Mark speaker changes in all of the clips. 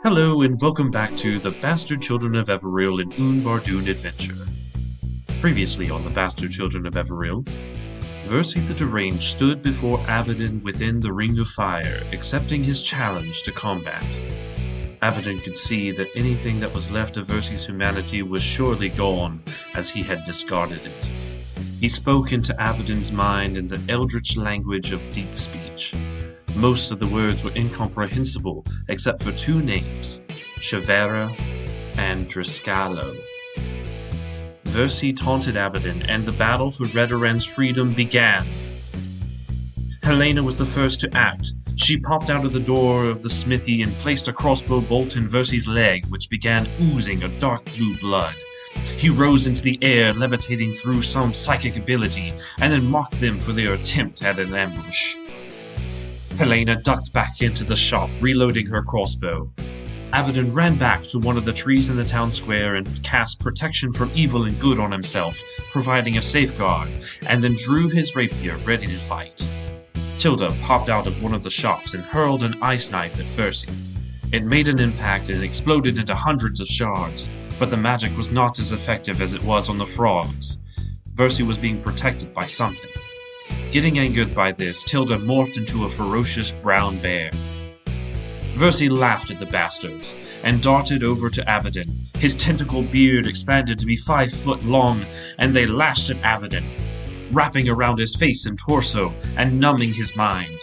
Speaker 1: Hello and welcome back to The Bastard Children of Everil in Bardoon Adventure. Previously on The Bastard Children of Everil, Versi the Deranged stood before Abydan within the Ring of Fire, accepting his challenge to combat. Abydan could see that anything that was left of Versi's humanity was surely gone, as he had discarded it. He spoke into Abydan's mind in the eldritch language of deep speech. Most of the words were incomprehensible, except for two names, Shivera and Driscalo. Versi taunted Abydan, and the battle for Redorand's freedom began. Helaena was the first to act. She popped out of the door of the smithy and placed a crossbow bolt in Versi's leg, which began oozing a dark blue blood. He rose into the air, levitating through some psychic ability, and then mocked them for their attempt at an ambush. Helaena ducked back into the shop, reloading her crossbow. Abydan ran back to one of the trees in the town square and cast protection from evil and good on himself, providing a safeguard, and then drew his rapier, ready to fight. Tilda popped out of one of the shops and hurled an ice knife at Versi. It made an impact and exploded into hundreds of shards, but the magic was not as effective as it was on the frogs. Versi was being protected by something. Getting angered by this, Tilda morphed into a ferocious brown bear. Versi laughed at the bastards and darted over to Abydan. His tentacle beard expanded to be 5 foot long, and they lashed at Abydan, wrapping around his face and torso and numbing his mind.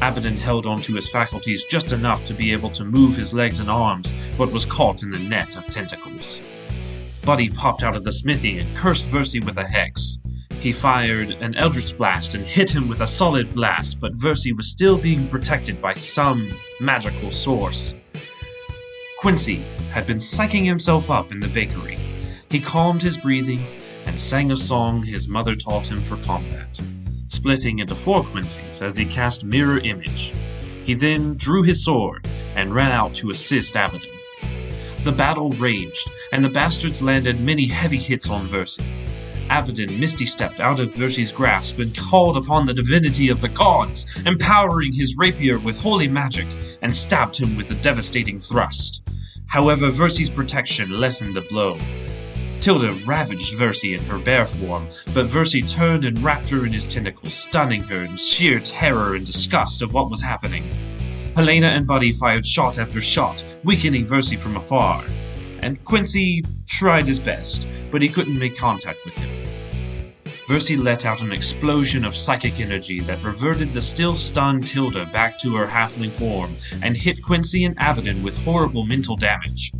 Speaker 1: Abydan held onto his faculties just enough to be able to move his legs and arms, but was caught in the net of tentacles. Buddy popped out of the smithy and cursed Versi with a hex. He fired an eldritch blast and hit him with a solid blast, but Versi was still being protected by some magical source. Quincy had been psyching himself up in the bakery. He calmed his breathing and sang a song his mother taught him for combat, splitting into 4 Quincy's as he cast Mirror Image. He then drew his sword and ran out to assist Abydan. The battle raged, and the bastards landed many heavy hits on Versi. Abydan misty-stepped out of Versi's grasp and called upon the divinity of the gods, empowering his rapier with holy magic, and stabbed him with a devastating thrust. However, Versi's protection lessened the blow. Tilda ravaged Versi in her bear form, but Versi turned and wrapped her in his tentacles, stunning her in sheer terror and disgust of what was happening. Helaena and Buddy fired shot after shot, weakening Versi from afar, and Quincy tried his best, but he couldn't make contact with him. Versi let out an explosion of psychic energy that reverted the still-stunned Tilda back to her halfling form and hit Quincy and Abydan with horrible mental damage.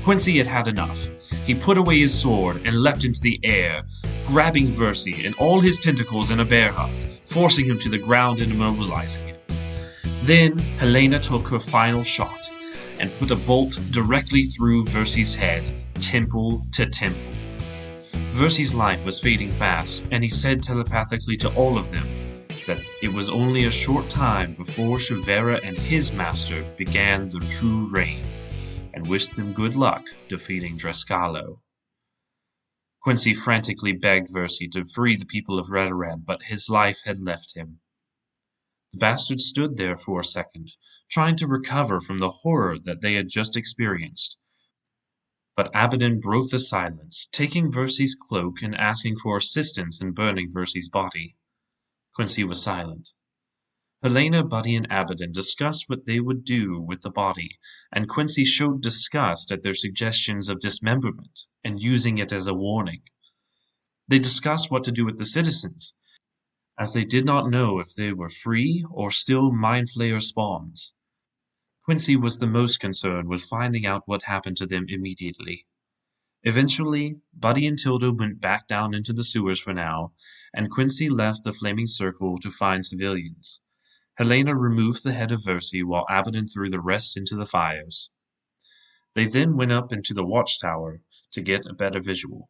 Speaker 1: Quincy had had enough. He put away his sword and leapt into the air, grabbing Versi and all his tentacles in a bear hug, forcing him to the ground and immobilizing him. Then Helaena took her final shot and put a bolt directly through Versi's head, temple to temple. Versi's life was fading fast, and he said telepathically to all of them that it was only a short time before Shivera and his master began the true reign, and wished them good luck defeating Driscalo. Quincy frantically begged Versi to free the people of Redorand, but his life had left him. The bastards stood there for a second, trying to recover from the horror that they had just experienced. But Abydan broke the silence, taking Versi's cloak and asking for assistance in burning Versi's body. Quincy was silent. Helaena, Buddy, and Abydan discussed what they would do with the body, and Quincy showed disgust at their suggestions of dismemberment and using it as a warning. They discussed what to do with the citizens, as they did not know if they were free or still Mind Flayer spawns. Quincy was the most concerned with finding out what happened to them immediately. Eventually, Buddy and Tilda went back down into the sewers for now, and Quincy left the flaming circle to find civilians. Helaena removed the head of Versi while Abydan threw the rest into the fires. They then went up into the watchtower to get a better visual.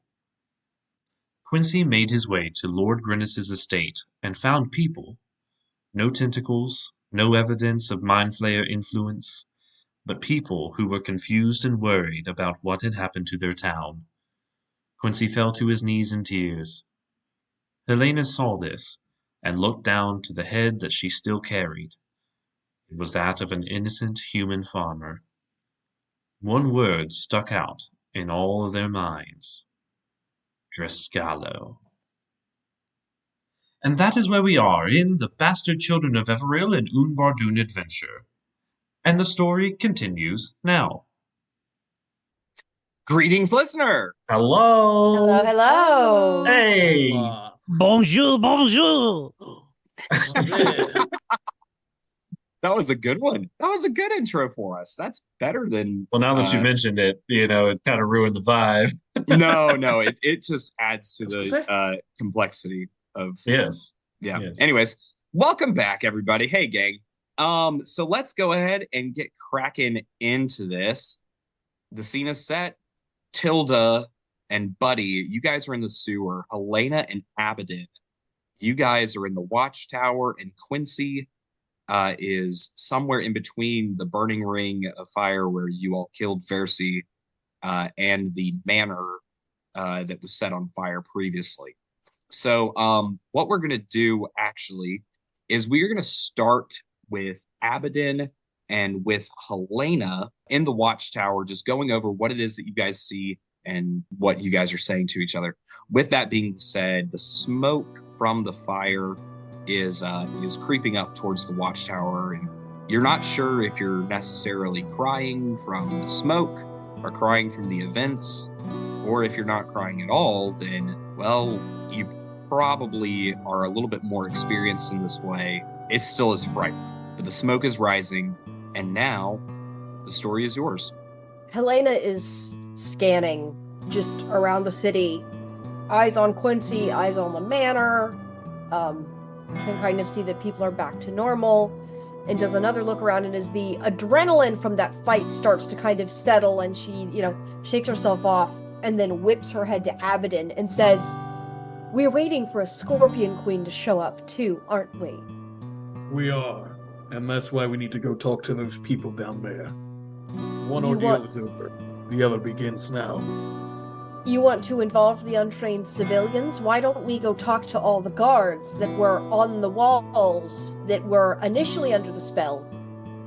Speaker 1: Quincy made his way to Lord Grinnis's estate and found people. No tentacles, no evidence of Mind Flayer influence, but people who were confused and worried about what had happened to their town. Quincy fell to his knees in tears. Helaena saw this and looked down to the head that she still carried. It was that of an innocent human farmer. One word stuck out in all of their minds. Driscalo. And that is where we are in The Bastard Children of Everil and Unbardoon Adventure. And the story continues now.
Speaker 2: Greetings, listener.
Speaker 1: Hello.
Speaker 3: Hello.
Speaker 1: Hey.
Speaker 4: Bonjour, bonjour.
Speaker 2: That was a good one. That was a good intro for us. That's better than.
Speaker 1: Well, now that you mentioned it, it kind of ruined the vibe.
Speaker 2: No, it just adds to the complexity of.
Speaker 1: Yes.
Speaker 2: Yeah.
Speaker 1: Yes.
Speaker 2: Anyways, welcome back, everybody. Hey, gang. So let's go ahead and get cracking into this. The scene is set. Tilda and Buddy, you guys are in the sewer. Helaena and Abydan, you guys are in the watchtower, and Quincy is somewhere in between the burning ring of fire where you all killed Versi and the manor that was set on fire previously. So what we're going to do actually is we're going to start with Abydan and with Helaena in the watchtower, just going over what it is that you guys see and what you guys are saying to each other. With that being said, the smoke from the fire is creeping up towards the watchtower, and you're not sure if you're necessarily crying from the smoke or crying from the events, or if you're not crying at all, then, well, you probably are a little bit more experienced in this way. It still is frightening, but the smoke is rising, and now the story is yours.
Speaker 3: Helaena is scanning just around the city, eyes on Quincy, eyes on the manor, can kind of see that people are back to normal, and does another look around, and as the adrenaline from that fight starts to kind of settle, and she, shakes herself off, and then whips her head to Abydan and says, "We're waiting for a Scorpion Queen to show up too, aren't we?"
Speaker 4: We are, and that's why we need to go talk to those people down there. One ordeal is over. The other begins now.
Speaker 3: You want to involve the untrained civilians? Why don't we go talk to all the guards that were on the walls, that were initially under the spell,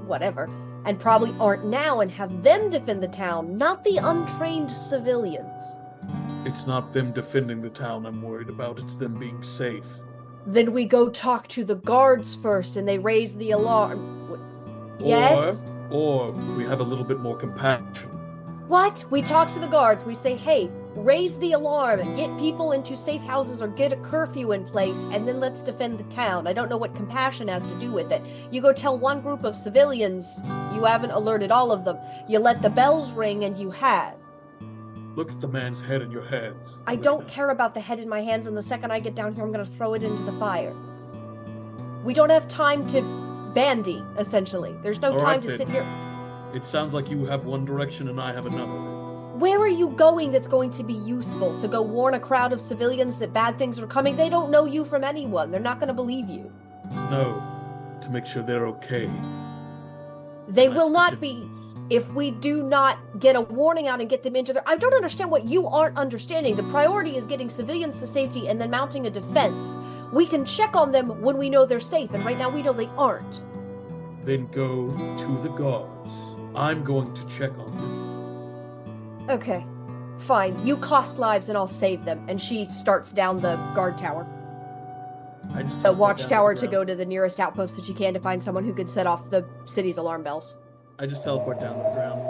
Speaker 3: whatever, and probably aren't now, and have them defend the town, not the untrained civilians?
Speaker 4: It's not them defending the town I'm worried about, it's them being safe.
Speaker 3: Then we go talk to the guards first, and they raise the alarm. Yes?
Speaker 4: Or we have a little bit more compassion.
Speaker 3: What? We talk to the guards, we say, hey, raise the alarm, get people into safe houses or get a curfew in place, and then let's defend the town. I don't know what compassion has to do with it. You go tell one group of civilians, you haven't alerted all of them. You let the bells ring, and you have.
Speaker 4: Look at the man's head in your hands.
Speaker 3: I don't care about the head in my hands, and the second I get down here, I'm going to throw it into the fire. We don't have time to bandy, essentially. There's no time to sit here.
Speaker 4: It sounds like you have one direction and I have another.
Speaker 3: Where are you going that's going to be useful? To go warn a crowd of civilians that bad things are coming? They don't know you from anyone. They're not going to believe you.
Speaker 4: No, to make sure they're okay.
Speaker 3: They will not be if we do not get a warning out and get them into their... I don't understand what you aren't understanding. The priority is getting civilians to safety and then mounting a defense. We can check on them when we know they're safe, and right now we know they aren't.
Speaker 4: Then go to the guards. I'm going to check on them.
Speaker 3: Okay, fine. You cost lives and I'll save them. And she starts down the guard tower. The watchtower to go to the nearest outpost that she can to find someone who could set off the city's alarm bells.
Speaker 4: I just teleport down to the ground.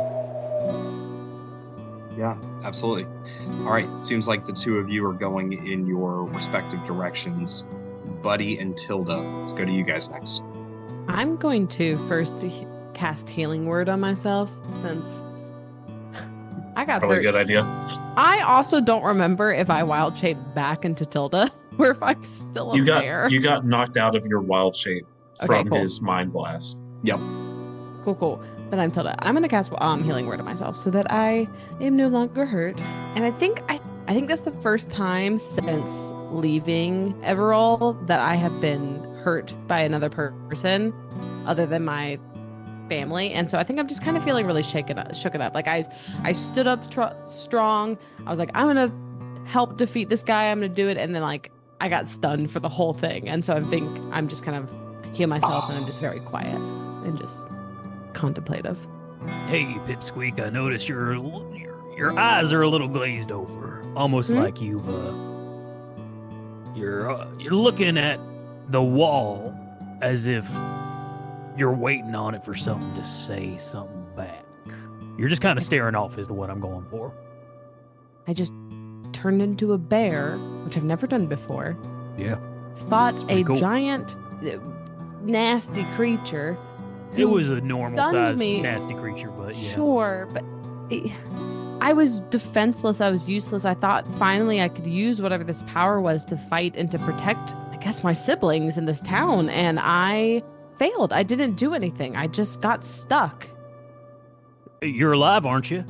Speaker 2: Yeah, absolutely. All right, seems like the two of you are going in your respective directions. Buddy and Tilda, let's go to you guys next.
Speaker 5: I'm going to first cast Healing Word on myself, since I got
Speaker 1: Probably
Speaker 5: hurt.
Speaker 1: a good idea.
Speaker 5: I also don't remember if I wild shaped back into Tilda, or if I'm still a bear.
Speaker 1: You got knocked out of your wild shape from
Speaker 5: cool.
Speaker 1: his mind blast.
Speaker 2: Yep.
Speaker 5: Cool. Then I'm Tilda. I'm going to cast Healing Word on myself so that I am no longer hurt. And I think that's the first time since leaving Everil that I have been hurt by another person other than my family. And so I think I'm just kind of feeling really shook it up. Like I stood up strong. I was like, I'm going to help defeat this guy. I'm going to do it. And then I got stunned for the whole thing. And so I think I'm just kind of heal myself and I'm just very quiet and just contemplative.
Speaker 6: Hey, Pipsqueak, I notice your eyes are a little glazed over, almost like you're looking at the wall as if you're waiting on it for something to say something back. You're just kind of staring off is the what I'm going for.
Speaker 5: I just turned into a bear, which I've never done before.
Speaker 6: Yeah.
Speaker 5: Fought a
Speaker 6: cool.
Speaker 5: giant, nasty creature.
Speaker 6: It was a normal
Speaker 5: stunned
Speaker 6: size
Speaker 5: me.
Speaker 6: nasty creature, but yeah.
Speaker 5: Sure, but I was defenseless. I was useless. I thought finally I could use whatever this power was to fight and to protect, I guess, my siblings in this town. And I failed. I didn't do anything. I just got stuck.
Speaker 6: You're alive, aren't you?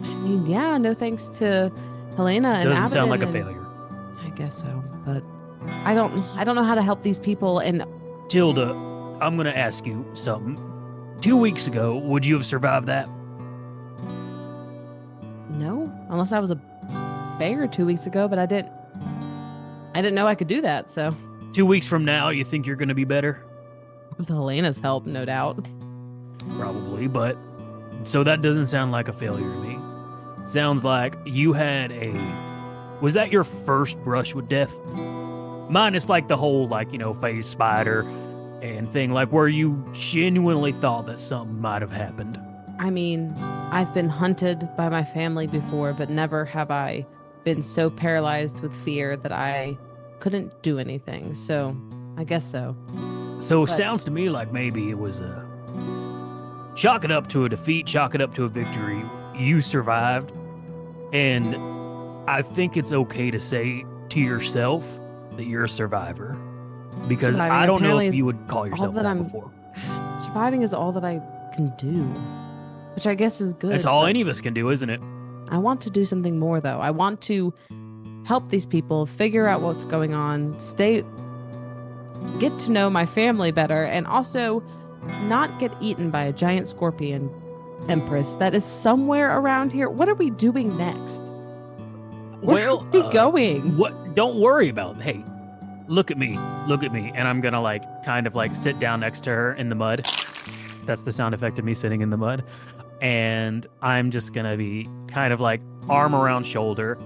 Speaker 5: I mean, yeah, no thanks to Helaena and
Speaker 6: Doesn't sound like
Speaker 5: Abydan
Speaker 6: a failure.
Speaker 5: I guess so, but I don't know how to help these people. And
Speaker 6: Tilda, I'm going to ask you something. 2 weeks ago, would you have survived that?
Speaker 5: no, unless I was a bear 2 weeks ago, but I didn't know I could do that. So
Speaker 6: 2 weeks from now, you think you're going to be better?
Speaker 5: with Helena's help, no doubt.
Speaker 6: Probably, but so that doesn't sound like a failure to me. Sounds like you had was that your first brush with death? Minus like the whole phase spider and thing, like where you genuinely thought that something might have happened.
Speaker 5: I mean, I've been hunted by my family before, but never have I been so paralyzed with fear that I couldn't do anything. So I guess so.
Speaker 6: So it sounds to me like maybe it was chalk it up to a defeat, chalk it up to a victory. You survived. And I think it's okay to say to yourself that you're a survivor. Because
Speaker 5: Surviving
Speaker 6: I don't know
Speaker 5: apparently
Speaker 6: if you
Speaker 5: is
Speaker 6: would call yourself
Speaker 5: that
Speaker 6: that
Speaker 5: I'm-
Speaker 6: before.
Speaker 5: Surviving is all that I can do, which I guess is good.
Speaker 6: That's all
Speaker 5: but
Speaker 6: any of us can do, isn't it?
Speaker 5: I want to do something more, though. I want to help these people figure out what's going on, get to know my family better, and also not get eaten by a giant scorpion empress that is somewhere around here. What are we doing next? Where are we going?
Speaker 6: What? Don't worry about it. Hey, look at me, and I'm gonna kind of sit down next to her in the mud. That's the sound effect of me sitting in the mud, and I'm just gonna be kind of arm around shoulder.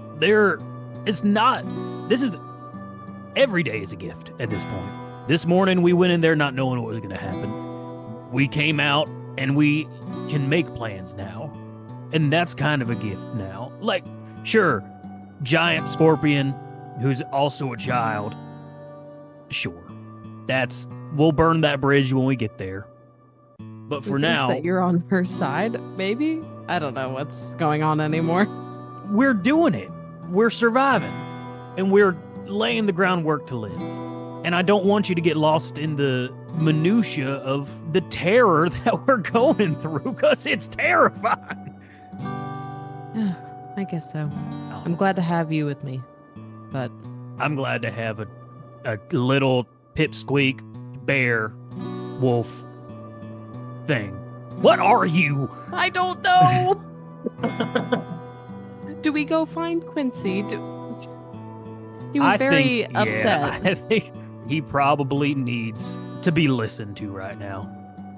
Speaker 6: Every day is a gift at this point. This morning we went in there not knowing what was gonna happen. We came out and we can make plans now, and that's kind of a gift now. Sure, giant scorpion who's also a child. Sure, we'll burn that bridge when we get there. But for
Speaker 5: Who thinks
Speaker 6: now,
Speaker 5: that you're on her side, maybe? I don't know what's going on anymore.
Speaker 6: we're doing it. We're surviving, and we're laying the groundwork to live. And I don't want you to get lost in the minutia of the terror that we're going through, because it's terrifying.
Speaker 5: I guess so. I'm glad to have you with me, but
Speaker 6: I'm glad to have a little pipsqueak bear wolf thing. What are you?
Speaker 5: I don't know. Do we go find Quincy? He was very upset.
Speaker 6: I think he probably needs to be listened to right now.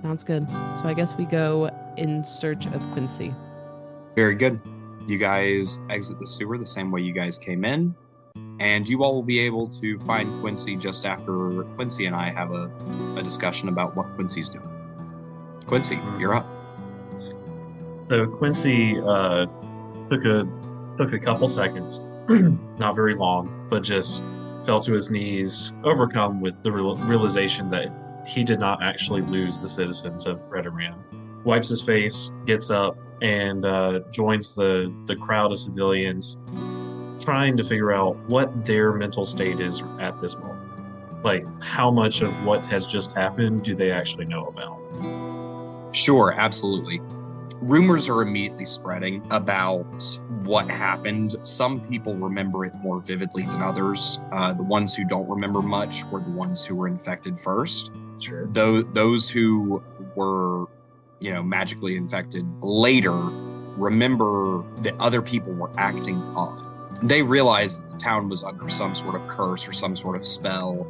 Speaker 5: Sounds good. So I guess we go in search of Quincy.
Speaker 2: Very good. You guys exit the sewer the same way you guys came in, and you all will be able to find Quincy just after Quincy and I have a discussion about what Quincy's doing. Quincy, you're up.
Speaker 1: So Quincy took a couple seconds, not very long, but just fell to his knees, overcome with the realization that he did not actually lose the citizens of Redoran. Wipes his face, gets up, and joins the crowd of civilians, trying to figure out what their mental state is at this moment. How much of what has just happened do they actually know about?
Speaker 2: Sure, absolutely. Rumors are immediately spreading about what happened. Some people remember it more vividly than others. The ones who don't remember much were the ones who were infected first.
Speaker 1: Sure.
Speaker 2: Those who were, magically infected later remember that other people were acting up. They realized that the town was under some sort of curse or some sort of spell,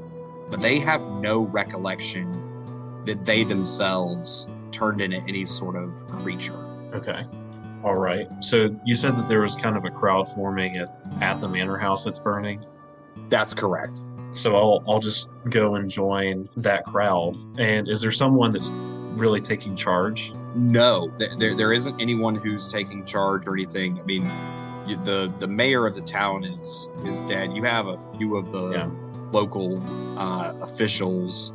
Speaker 2: but they have no recollection that they themselves turned into any sort of creature.
Speaker 1: Okay. All right. So you said that there was kind of a crowd forming at the manor house that's burning.
Speaker 2: That's correct.
Speaker 1: So I'll just go and join that crowd. And is there someone that's really taking charge?
Speaker 2: No, there isn't anyone who's taking charge or anything. I mean, the mayor of the town is dead. You have a few of the local officials,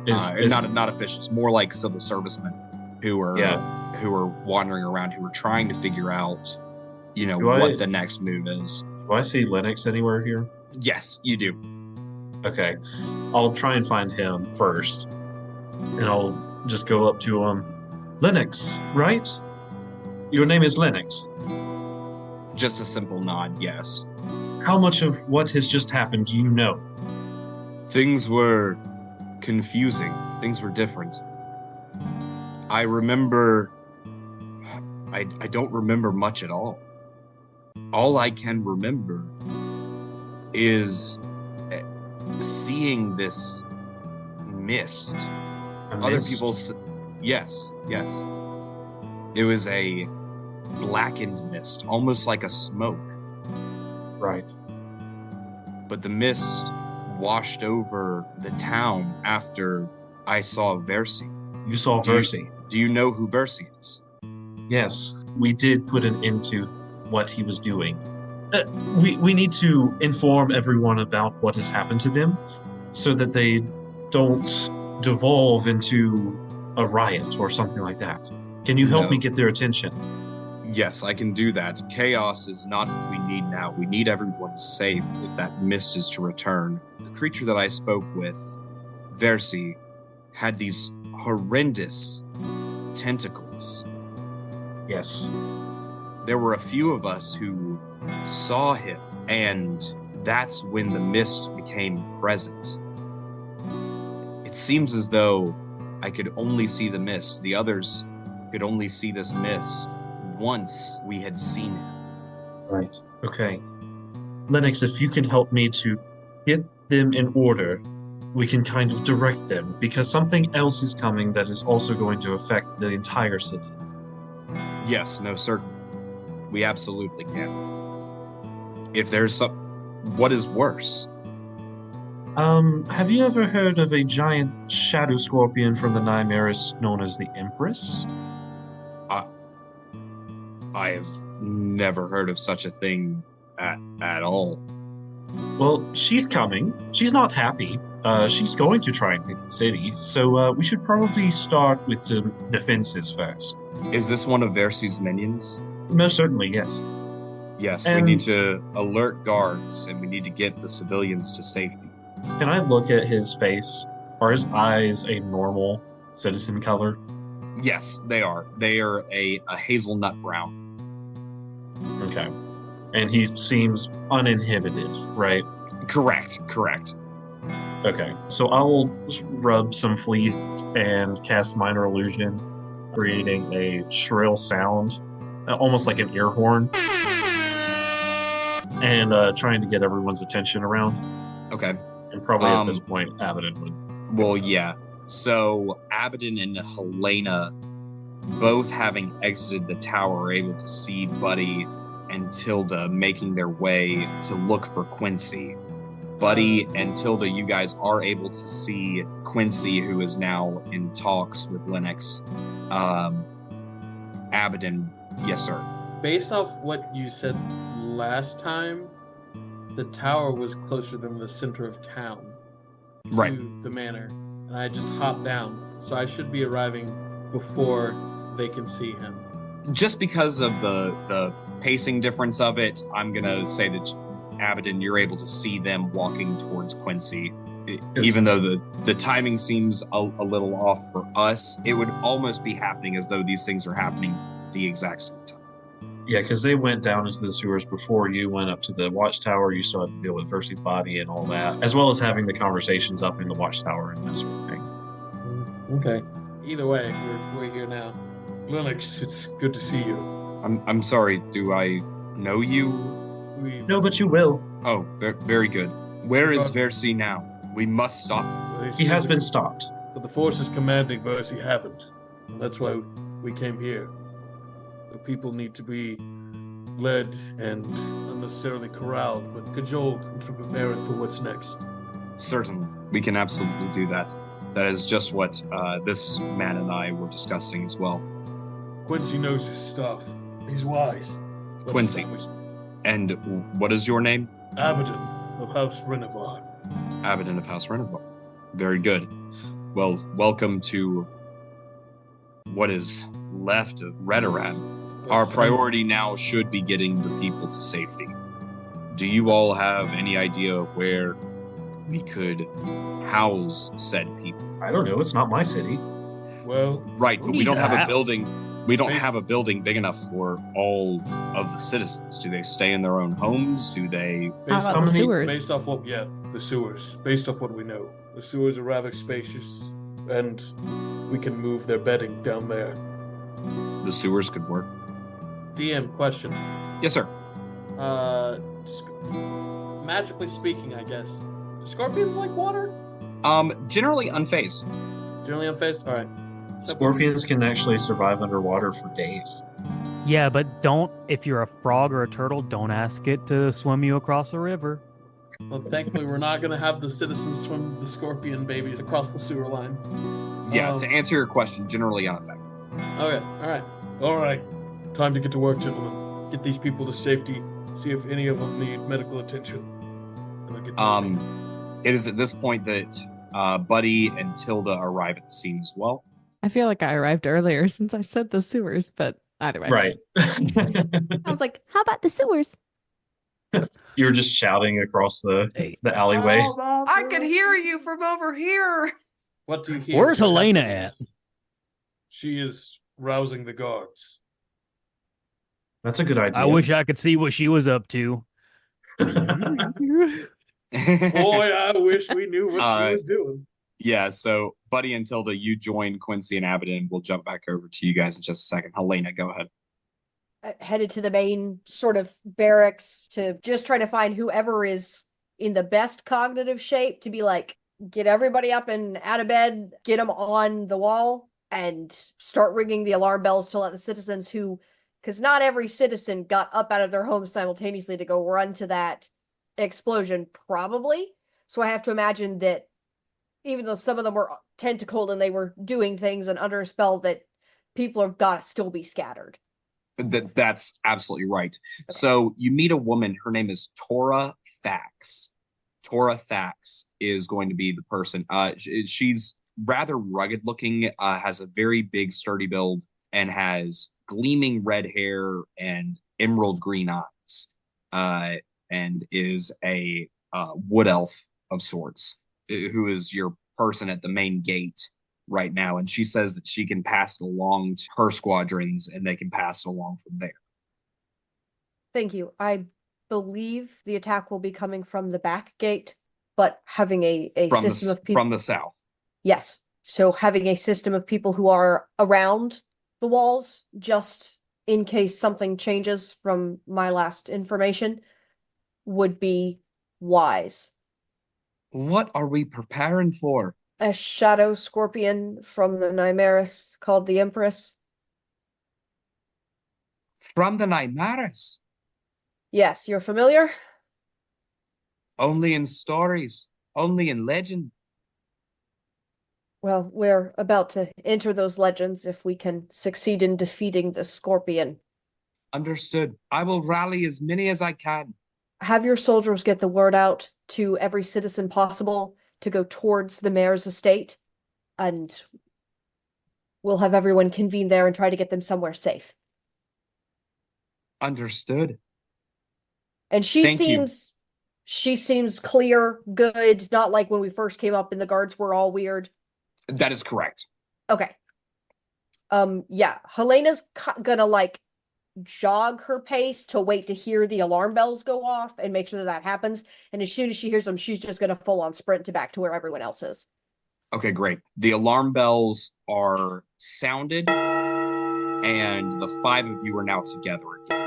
Speaker 2: not officials, more like civil servicemen who are wandering around, who are trying to figure out, what the next move is.
Speaker 1: Do I see Lennox anywhere here?
Speaker 2: Yes, you do.
Speaker 1: Okay. I'll try and find him first. And I'll just go up to him. Lennox, right? Your name is Lennox.
Speaker 2: Just a simple nod, yes.
Speaker 1: How much of what has just happened do you know?
Speaker 2: Things were confusing. Things were different. I remember... I don't remember much at all. All I can remember is seeing this mist. Other people... Yes. It was a blackened mist, almost like a smoke.
Speaker 1: Right.
Speaker 2: But the mist washed over the town after I saw Versi.
Speaker 1: You saw Versi?
Speaker 2: Do you know who Versi is?
Speaker 1: Yes, we did put an end to what he was doing. We need to inform everyone about what has happened to them so that they don't devolve into a riot or something like that. Can you help me get their attention?
Speaker 2: Yes, I can do that. Chaos is not what we need now. We need everyone safe if that mist is to return. The creature that I spoke with, Versi, had these horrendous tentacles.
Speaker 1: Yes.
Speaker 2: There were a few of us who saw him, and that's when the mist became present. It seems as though I could only see the mist. The others could only see this mist once we had seen him.
Speaker 1: Right. Okay. Lennox, if you can help me to get them in order, we can kind of direct them, because something else is coming that is also going to affect the entire city.
Speaker 2: Yes, no, certainly. We absolutely can. If there's some... What is worse?
Speaker 1: Have you ever heard of a giant shadow scorpion from the Nymeris known as the Empress?
Speaker 2: I have never heard of such a thing at all.
Speaker 1: Well, she's coming. She's not happy. She's going to try and hit the city, so we should probably start with the defenses first.
Speaker 2: Is this one of Versi's minions?
Speaker 1: Most certainly, yes.
Speaker 2: Yes, we need to alert guards, and we need to get the civilians to safety.
Speaker 1: Can I look at his face? Are his eyes a normal citizen color?
Speaker 2: Yes, they are. They are a hazelnut brown.
Speaker 1: Okay. And he seems uninhibited, right?
Speaker 2: Correct.
Speaker 1: Okay. So I will rub some fleet and cast Minor Illusion, creating a shrill sound, almost like an ear horn, and trying to get everyone's attention around.
Speaker 2: Okay.
Speaker 1: And probably at this point, Abydan would.
Speaker 2: Well, yeah. So Abydan and Helaena, both having exited the tower, are able to see Buddy and Tilda making their way to look for Quincy. Buddy and Tilda, you guys are able to see Quincy, who is now in talks with Lennox. Abydan, yes, sir.
Speaker 4: Based off what you said last time, the tower was closer than the center of town to the manor, and I just hopped down, so I should be arriving before they can see him.
Speaker 2: Just because of the pacing difference of it, I'm gonna say that Abydan, you're able to see them walking towards Quincy. Even though the timing seems a little off for us, it would almost be happening as though these things are happening the exact same time.
Speaker 1: Yeah, because they went down into the sewers before you went up to the watchtower. You still had to deal with Versi's body and all that, as well as having the conversations up in the watchtower and that sort of thing.
Speaker 4: Okay. Either way, we're here now. Lennox, it's good to see you.
Speaker 2: I'm sorry, do I know you?
Speaker 1: No, but you will.
Speaker 2: Oh, very good. Where is Versi now? We must stop him.
Speaker 1: He has been stopped.
Speaker 4: But the forces commanding Versi haven't. That's why we came here. The people need to be led and unnecessarily corralled, but cajoled into preparing for what's next.
Speaker 2: Certainly, we can absolutely do that. That is just what this man and I were discussing as well.
Speaker 4: Quincy knows his stuff. He's wise. But
Speaker 2: Quincy. And what is your name?
Speaker 4: Abydan of House Renevar.
Speaker 2: Abydan of House Renevar. Very good. Well, welcome to what is left of Redoran. Our priority now should be getting the people to safety. Do you all have any idea where we could house said people?
Speaker 1: I don't know. It's not my city.
Speaker 4: Well,
Speaker 2: right, but we don't have a building. We don't
Speaker 4: Based-
Speaker 2: have a building big enough for all of the citizens. Do they stay in their own homes? Do they?
Speaker 5: How about the sewers?
Speaker 4: Based off what, the sewers. Based off what we know, the sewers are rather spacious, and we can move their bedding down there.
Speaker 2: The sewers could work.
Speaker 4: DM question.
Speaker 2: Yes, sir.
Speaker 4: Magically speaking, I guess. Do scorpions like water?
Speaker 2: Generally unfazed.
Speaker 4: Generally unfazed? Alright.
Speaker 1: Scorpions can actually survive underwater for days.
Speaker 6: Yeah, but if you're a frog or a turtle, don't ask it to swim you across a river.
Speaker 4: Well, thankfully, we're not going to have the citizens swim the scorpion babies across the sewer line.
Speaker 2: Yeah, to answer your question, generally unaffected.
Speaker 4: Okay, alright. Alright. Time to get to work, gentlemen. Get these people to safety. See if any of them need medical attention. And I'll get moving.
Speaker 2: It is at this point that Buddy and Tilda arrive at the scene as well.
Speaker 5: I feel like I arrived earlier since I said the sewers, but either way.
Speaker 1: Right.
Speaker 5: I was like, how about the sewers?
Speaker 1: You were just shouting across the alleyway.
Speaker 5: I could hear you from over here.
Speaker 4: What do you hear?
Speaker 6: Where's Helaena at?
Speaker 4: She is rousing the guards.
Speaker 1: That's a good idea.
Speaker 6: I wish I could see what she was up to.
Speaker 4: Boy, I wish we knew what she was doing.
Speaker 2: Yeah, so Buddy and Tilda, you join Quincy and Abydan. We'll jump back over to you guys in just a second. Helaena, go ahead.
Speaker 3: Headed to the main sort of barracks to just try to find whoever is in the best cognitive shape to be like, get everybody up and out of bed, get them on the wall, and start ringing the alarm bells to let the citizens because not every citizen got up out of their homes simultaneously to go run to that explosion, probably. So I have to imagine that even though some of them were tentacled and they were doing things and under a spell, that people have got to still be scattered.
Speaker 2: That's absolutely right. So you meet a woman. Her name is Tora Thax. Tora Thax is going to be the person. She's rather rugged looking, has a very big, sturdy build, and has gleaming red hair and emerald green eyes, and is a wood elf of sorts, who is your person at the main gate right now. And she says that she can pass it along to her squadrons and they can pass it along from there.
Speaker 3: Thank you. I believe the attack will be coming from the back gate, but having a system of people
Speaker 2: from the south.
Speaker 3: Yes. So having a system of people who are around the walls, just in case something changes from my last information, would be wise.
Speaker 2: What are we preparing for?
Speaker 3: A shadow scorpion from the Nymeris called the Empress.
Speaker 2: From the Nymeris?
Speaker 3: Yes, you're familiar?
Speaker 2: Only in stories, only in legend.
Speaker 3: Well, we're about to enter those legends if we can succeed in defeating the scorpion.
Speaker 2: Understood. I will rally as many as I can.
Speaker 3: Have your soldiers get the word out to every citizen possible to go towards the mayor's estate, and we'll have everyone convene there and try to get them somewhere safe.
Speaker 2: Understood.
Speaker 3: And she seems clear, good, not like when we first came up and the guards were all weird.
Speaker 2: That is correct.
Speaker 3: Okay. Yeah, Helena's gonna jog her pace to wait to hear the alarm bells go off and make sure that happens. And as soon as she hears them, she's just gonna full on sprint back to where everyone else is.
Speaker 2: Okay, great. The alarm bells are sounded, and the five of you are now together again.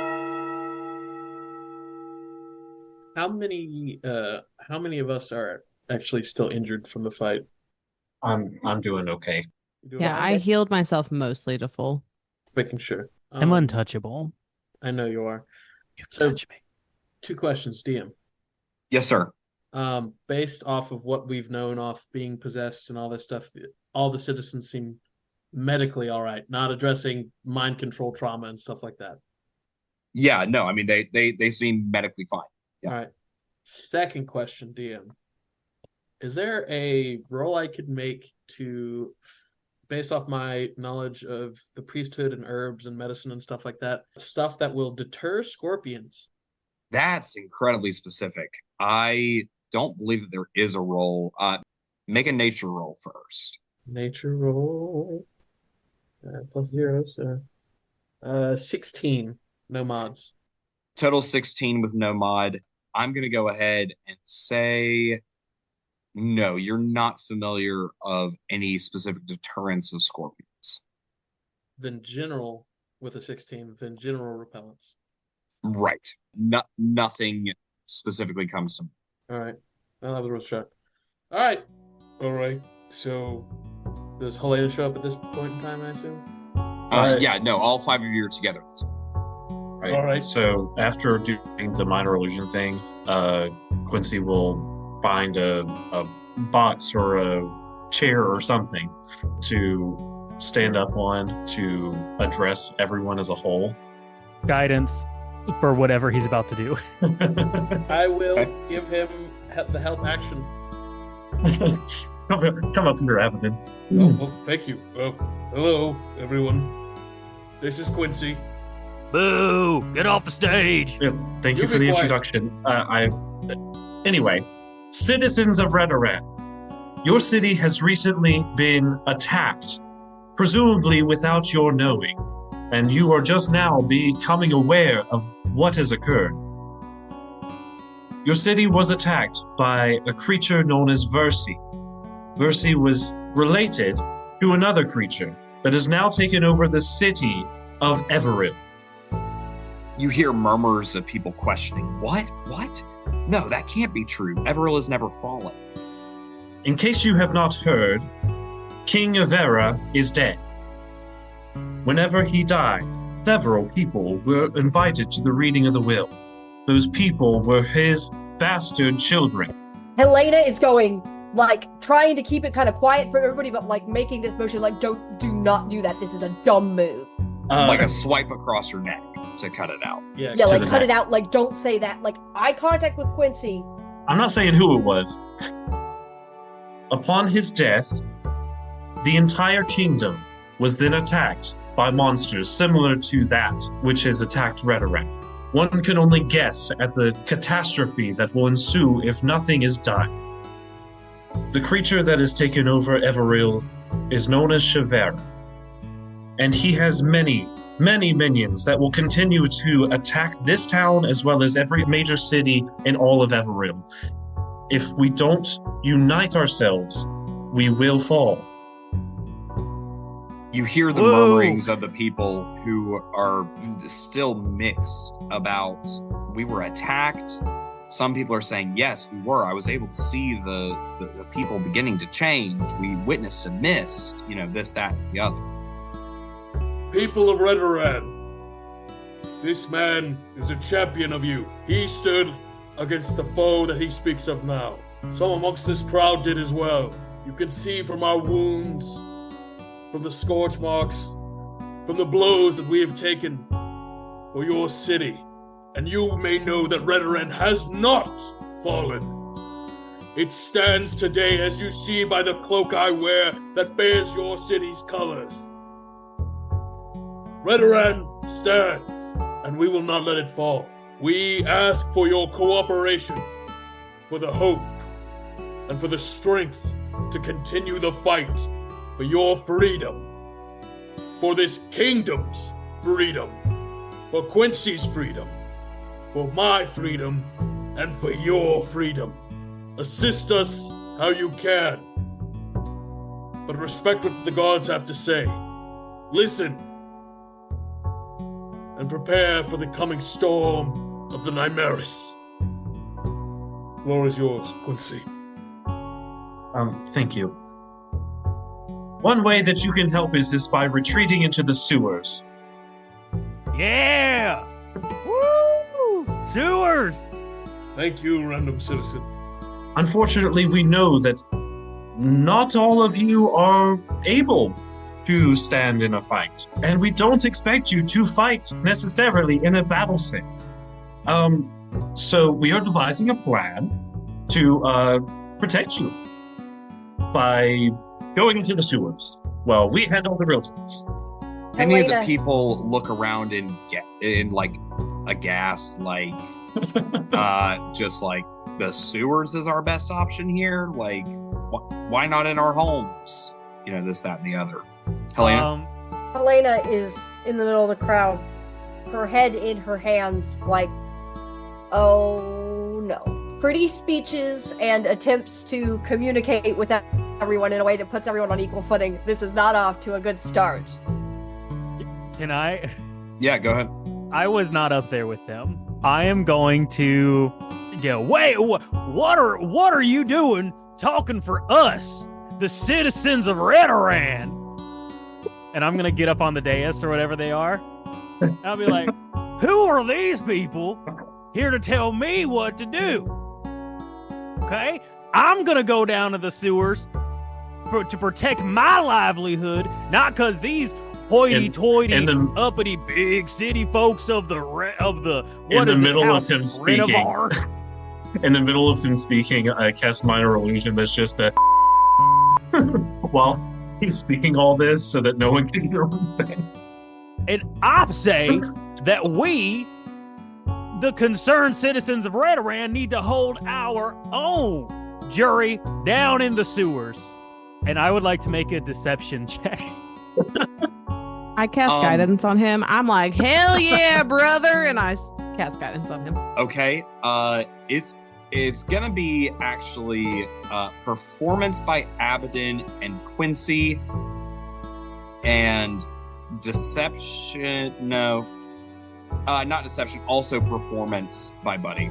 Speaker 4: How many of us are actually still injured from the fight?
Speaker 1: I'm doing okay.
Speaker 4: You do
Speaker 5: Yeah,
Speaker 4: all
Speaker 5: I
Speaker 4: right?
Speaker 5: healed myself mostly to full.
Speaker 4: Making sure.
Speaker 6: I'm untouchable.
Speaker 4: I know you are.
Speaker 6: You can
Speaker 4: So-
Speaker 6: touch me.
Speaker 4: 2 questions, DM.
Speaker 2: Yes, sir.
Speaker 4: Based off of what we've known off being possessed and all this stuff, all the citizens seem medically all right, not addressing mind control trauma and stuff like that.
Speaker 2: Yeah, no, I mean they seem medically fine. Yeah.
Speaker 4: All right. Second question, DM. Is there a roll I could make to, based off my knowledge of the priesthood and herbs and medicine and stuff like that, stuff that will deter scorpions?
Speaker 2: That's incredibly specific. I don't believe that there is a roll. Make a nature roll first.
Speaker 4: Nature roll. +0, so 16. No mods.
Speaker 2: Total 16 with no mod. I'm going to go ahead and say no, you're not familiar of any specific deterrence of scorpions.
Speaker 4: Then general with a 16, then general repellents.
Speaker 2: Right. Nothing specifically comes to mind.
Speaker 4: All right. Well, that was a real shot. All right. All right. So, does Helaena show up at this point in time, I assume?
Speaker 1: Right.
Speaker 2: Yeah, no, all 5 of you are together.
Speaker 1: Right.
Speaker 4: All right.
Speaker 1: So after doing the minor illusion thing, Quincy will find a box or a chair or something to stand up on to address everyone as a whole.
Speaker 6: Guidance for whatever he's about to do.
Speaker 4: I will
Speaker 2: Okay.
Speaker 4: give him the help action.
Speaker 1: Come up here, Abydan.
Speaker 4: Oh, well, thank you. Hello, everyone. This is Quincy.
Speaker 6: Boo! Get off the stage!
Speaker 1: Yeah, thank you
Speaker 4: You
Speaker 1: for
Speaker 4: be
Speaker 1: the
Speaker 4: quiet.
Speaker 1: introduction. Anyway, citizens of Redoran, your city has recently been attacked, presumably without your knowing, and you are just now becoming aware of what has occurred. Your city was attacked by a creature known as Versi. Versi was related to another creature that has now taken over the city of Everil.
Speaker 2: You hear murmurs of people questioning, what? What? No, that can't be true. Everil has never fallen.
Speaker 1: In case you have not heard, King Avera is dead. Whenever he died, several people were invited to the reading of the will. Those people were his bastard children.
Speaker 3: Helaena is going, like, trying to keep it kind of quiet for everybody, but, like, making this motion, like, do not do that. This is a dumb move.
Speaker 2: Like a swipe across her neck to cut it out.
Speaker 4: Yeah.
Speaker 3: Yeah,
Speaker 1: to
Speaker 3: like,
Speaker 1: the
Speaker 3: cut
Speaker 1: neck.
Speaker 3: it out. Like, don't say that. Like, eye contact with Quincy.
Speaker 1: I'm not saying who it was. Upon his death, the entire kingdom was then attacked by monsters similar to that which has attacked Redoran. One can only guess at the catastrophe that will ensue if nothing is done. The creature that has taken over Everil is known as Shavera, and he has many minions that will continue to attack this town as well as every major city in all of Everil. If we don't unite ourselves, we will fall.
Speaker 2: You hear the
Speaker 6: Whoa.
Speaker 2: murmurings of the people who are still mixed about, we were attacked. Some people are saying, yes, we were. I was able to see the people beginning to change. We witnessed a mist, this, that, and the other.
Speaker 4: People of Redoran, this man is a champion of you. He stood against the foe that he speaks of now. Some amongst this crowd did as well. You can see from our wounds, from the scorch marks, from the blows that we have taken for your city. And you may know that Redoran has not fallen. It stands today, as you see by the cloak I wear that bears your city's colors. Redoran stands, and we will not let it fall. We ask for your cooperation, for the hope, and for the strength to continue the fight for your freedom, for this kingdom's freedom, for Quincy's freedom, for my freedom, and for your freedom. Assist us how you can, but respect what the gods have to say. Listen, and prepare for the coming storm of the Nymeris. Floor is yours, Quincy.
Speaker 1: Thank you. one way that you can help is by retreating into the sewers.
Speaker 6: Yeah! Woo! Sewers!
Speaker 4: Thank you, random citizen.
Speaker 1: Unfortunately, we know that not all of you are able to stand in a fight, and we don't expect you to fight necessarily in a battle sense. So we are devising a plan to protect you by going into the sewers. Well, we handle the real things.
Speaker 2: Any of the
Speaker 3: Helaena.
Speaker 2: people look around and get in like aghast, like just like the sewers is our best option here. Like, why not in our homes? You know, this, that, and the other. Helaena.
Speaker 3: Helaena is in the middle of the crowd, her head in her hands, like, oh no. Pretty speeches and attempts to communicate with everyone in a way that puts everyone on equal footing. This is not off to a good start.
Speaker 6: Can I?
Speaker 2: Yeah, go ahead.
Speaker 6: I was not up there with them. I am going to wait, what are you doing talking for us, the citizens of Redoran? And I'm going to get up on the dais or whatever they are. I'll be like, who are these people here to tell me what to do? Okay? I'm going to go down to the sewers to protect my livelihood, not because these hoity-toity, uppity, big city folks of the
Speaker 1: In the middle of him
Speaker 6: Renevar.
Speaker 1: speaking, in the middle of him speaking, I cast minor illusion that's just a while he's speaking all this so that no one can hear what he's saying.
Speaker 6: And I say that we, the concerned citizens of Redoran, need to hold our own jury down in the sewers. And I would like to make a deception check.
Speaker 5: I cast guidance on him. I'm like, hell yeah, brother. And I cast guidance on him.
Speaker 2: Okay. It's gonna be actually performance by Abydan and Quincy, and deception. No, not deception. Also performance by Buddy.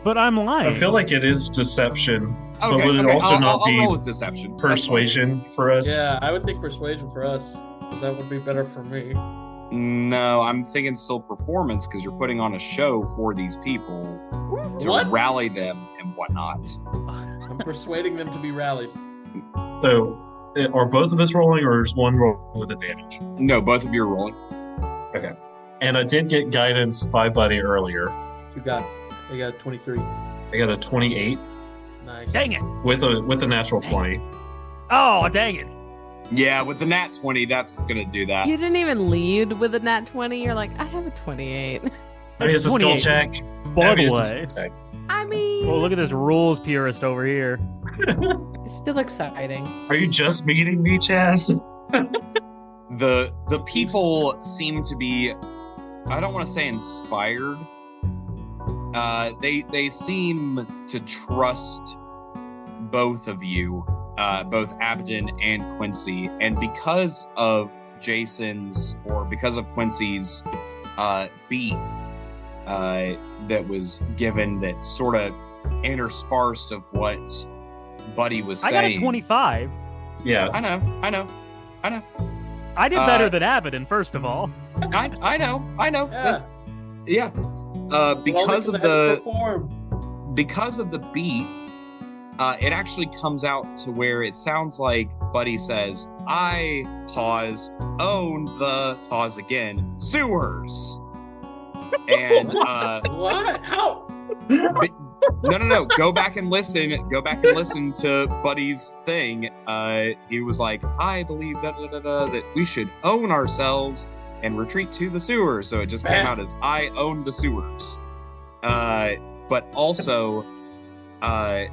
Speaker 6: But I'm lying.
Speaker 1: I feel like it is deception, but
Speaker 2: Okay,
Speaker 1: would it
Speaker 2: okay,
Speaker 1: also
Speaker 2: I'll
Speaker 1: not
Speaker 2: roll
Speaker 1: be
Speaker 2: with deception. That's
Speaker 1: persuasion for us?
Speaker 4: Yeah, I would think persuasion for us, because that would be better for me.
Speaker 2: fine. No, I'm thinking still performance because you're putting on a show for these people to
Speaker 4: What?
Speaker 2: rally them and whatnot.
Speaker 4: I'm persuading them to be rallied.
Speaker 1: So, are both of us rolling, or is one roll with advantage?
Speaker 2: No, both of you are rolling.
Speaker 1: Okay. And I did get guidance by Buddy earlier.
Speaker 4: You got 23.
Speaker 1: I got a 28
Speaker 4: Nice.
Speaker 6: Dang it.
Speaker 1: with a natural 20.
Speaker 6: Oh, dang it.
Speaker 2: Yeah, with the nat 20, that's what's gonna do that.
Speaker 5: You didn't even lead with a nat 20. You're like, I have a 28.
Speaker 1: I mean, it's a skill
Speaker 6: 28.
Speaker 1: check.
Speaker 6: By
Speaker 1: I mean,
Speaker 6: the
Speaker 1: it's a
Speaker 6: way.
Speaker 1: skill check.
Speaker 5: I mean,
Speaker 6: Oh, look at this rules purist over here.
Speaker 5: it's still exciting.
Speaker 1: Are you just meeting me, Chaz?
Speaker 2: The people seem to be, I don't want to say inspired. They seem to trust both of you, both Abydan and Quincy, and because of Quincy's beat that was given, that sort of interspersed of what Buddy was
Speaker 6: I got
Speaker 2: saying.
Speaker 6: a 25.
Speaker 1: Yeah.
Speaker 2: I know.
Speaker 6: I did better than Abydan, first of all.
Speaker 2: I know.
Speaker 4: Yeah.
Speaker 2: Yeah. Because of
Speaker 4: I had to
Speaker 2: the
Speaker 4: perform.
Speaker 2: because of the beat, it actually comes out to where it sounds like Buddy says, "I own the again sewers," and
Speaker 4: What? How?
Speaker 2: no. Go back and listen to Buddy's thing. He was like, "I believe that we should own ourselves and retreat to the sewers." So it just came out as "I own the sewers." But also, a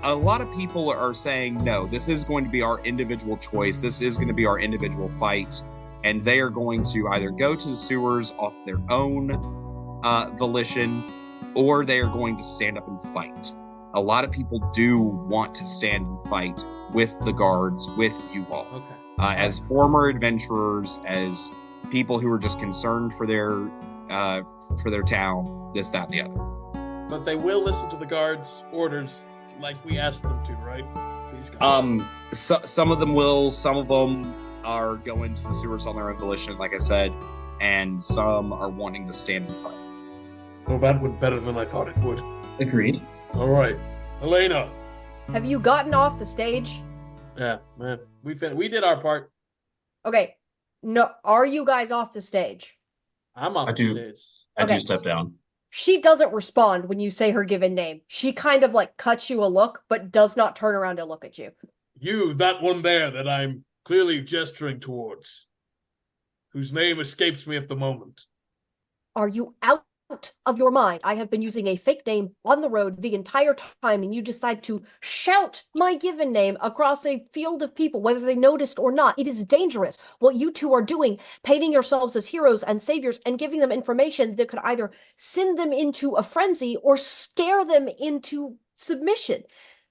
Speaker 2: lot of people are saying, no, this is going to be our individual choice. This is going to be our individual fight. And they are going to either go to the sewers off their own volition, or they are going to stand up and fight. A lot of people do want to stand and fight with the guards, with you all.
Speaker 4: Okay.
Speaker 2: As former adventurers, as people who are just concerned for their town, this, that, and the other.
Speaker 4: But they will listen to the guards' orders like we asked them to, right? These guys.
Speaker 2: Some of them will. Some of them are going to the sewers on their own volition, like I said, and some are wanting to stand and fight.
Speaker 4: Well, that went better than I thought it would.
Speaker 1: Agreed.
Speaker 4: All right, Helaena.
Speaker 3: Have you gotten off the stage?
Speaker 4: Yeah, man, we did our part.
Speaker 3: Okay. No, are you guys off the stage?
Speaker 4: I'm off the stage.
Speaker 1: I
Speaker 3: Okay.
Speaker 1: do step down.
Speaker 3: She doesn't respond when you say her given name. She kind of like cuts you a look, but does not turn around to look at you.
Speaker 4: You, that one there that I'm clearly gesturing towards, whose name escapes me at the moment.
Speaker 3: Are you out of your mind? I have been using a fake name on the road the entire time, and you decide to shout my given name across a field of people, whether they noticed or not. It is dangerous. What you two are doing, painting yourselves as heroes and saviors and giving them information that could either send them into a frenzy or scare them into submission.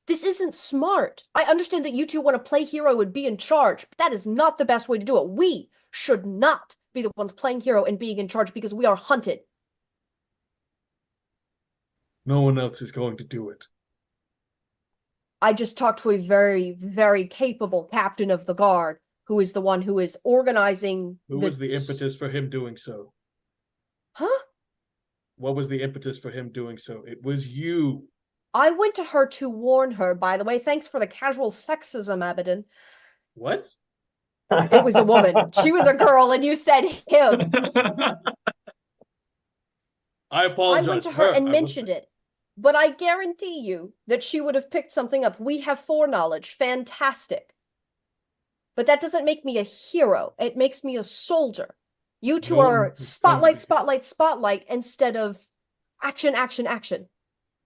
Speaker 3: This isn't smart. I understand that you two want to play hero and be in charge, but that is not the best way to do it. We should not be the ones playing hero and being in charge because we are hunted.
Speaker 4: No one else is going to do it.
Speaker 3: I just talked to a very, very capable captain of the guard who is the one who is organizing.
Speaker 4: Who was the impetus for him doing so?
Speaker 3: Huh?
Speaker 4: What was the impetus for him doing so? It was you.
Speaker 3: I went to her to warn her, by the way. Thanks for the casual sexism, Abydan.
Speaker 4: What?
Speaker 3: It was a woman. She was a girl, and you said him.
Speaker 4: I apologize.
Speaker 3: I went to her and mentioned it. But I guarantee you that she would have picked something up. We have foreknowledge. Fantastic. But that doesn't make me a hero. It makes me a soldier. You two are spotlight, spotlight, spotlight instead of action, action, action.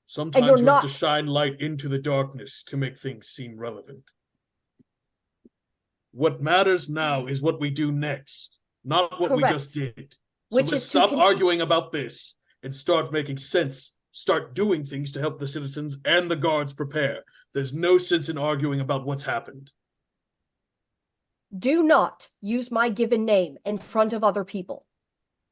Speaker 4: Sometimes you have to shine light into the darkness to make things seem relevant. What matters now is what we do next, not what we just did. So let's stop arguing about this and start making sense. Start doing things to help the citizens and the guards prepare. There's no sense in arguing about what's happened.
Speaker 3: Do not use my given name in front of other people.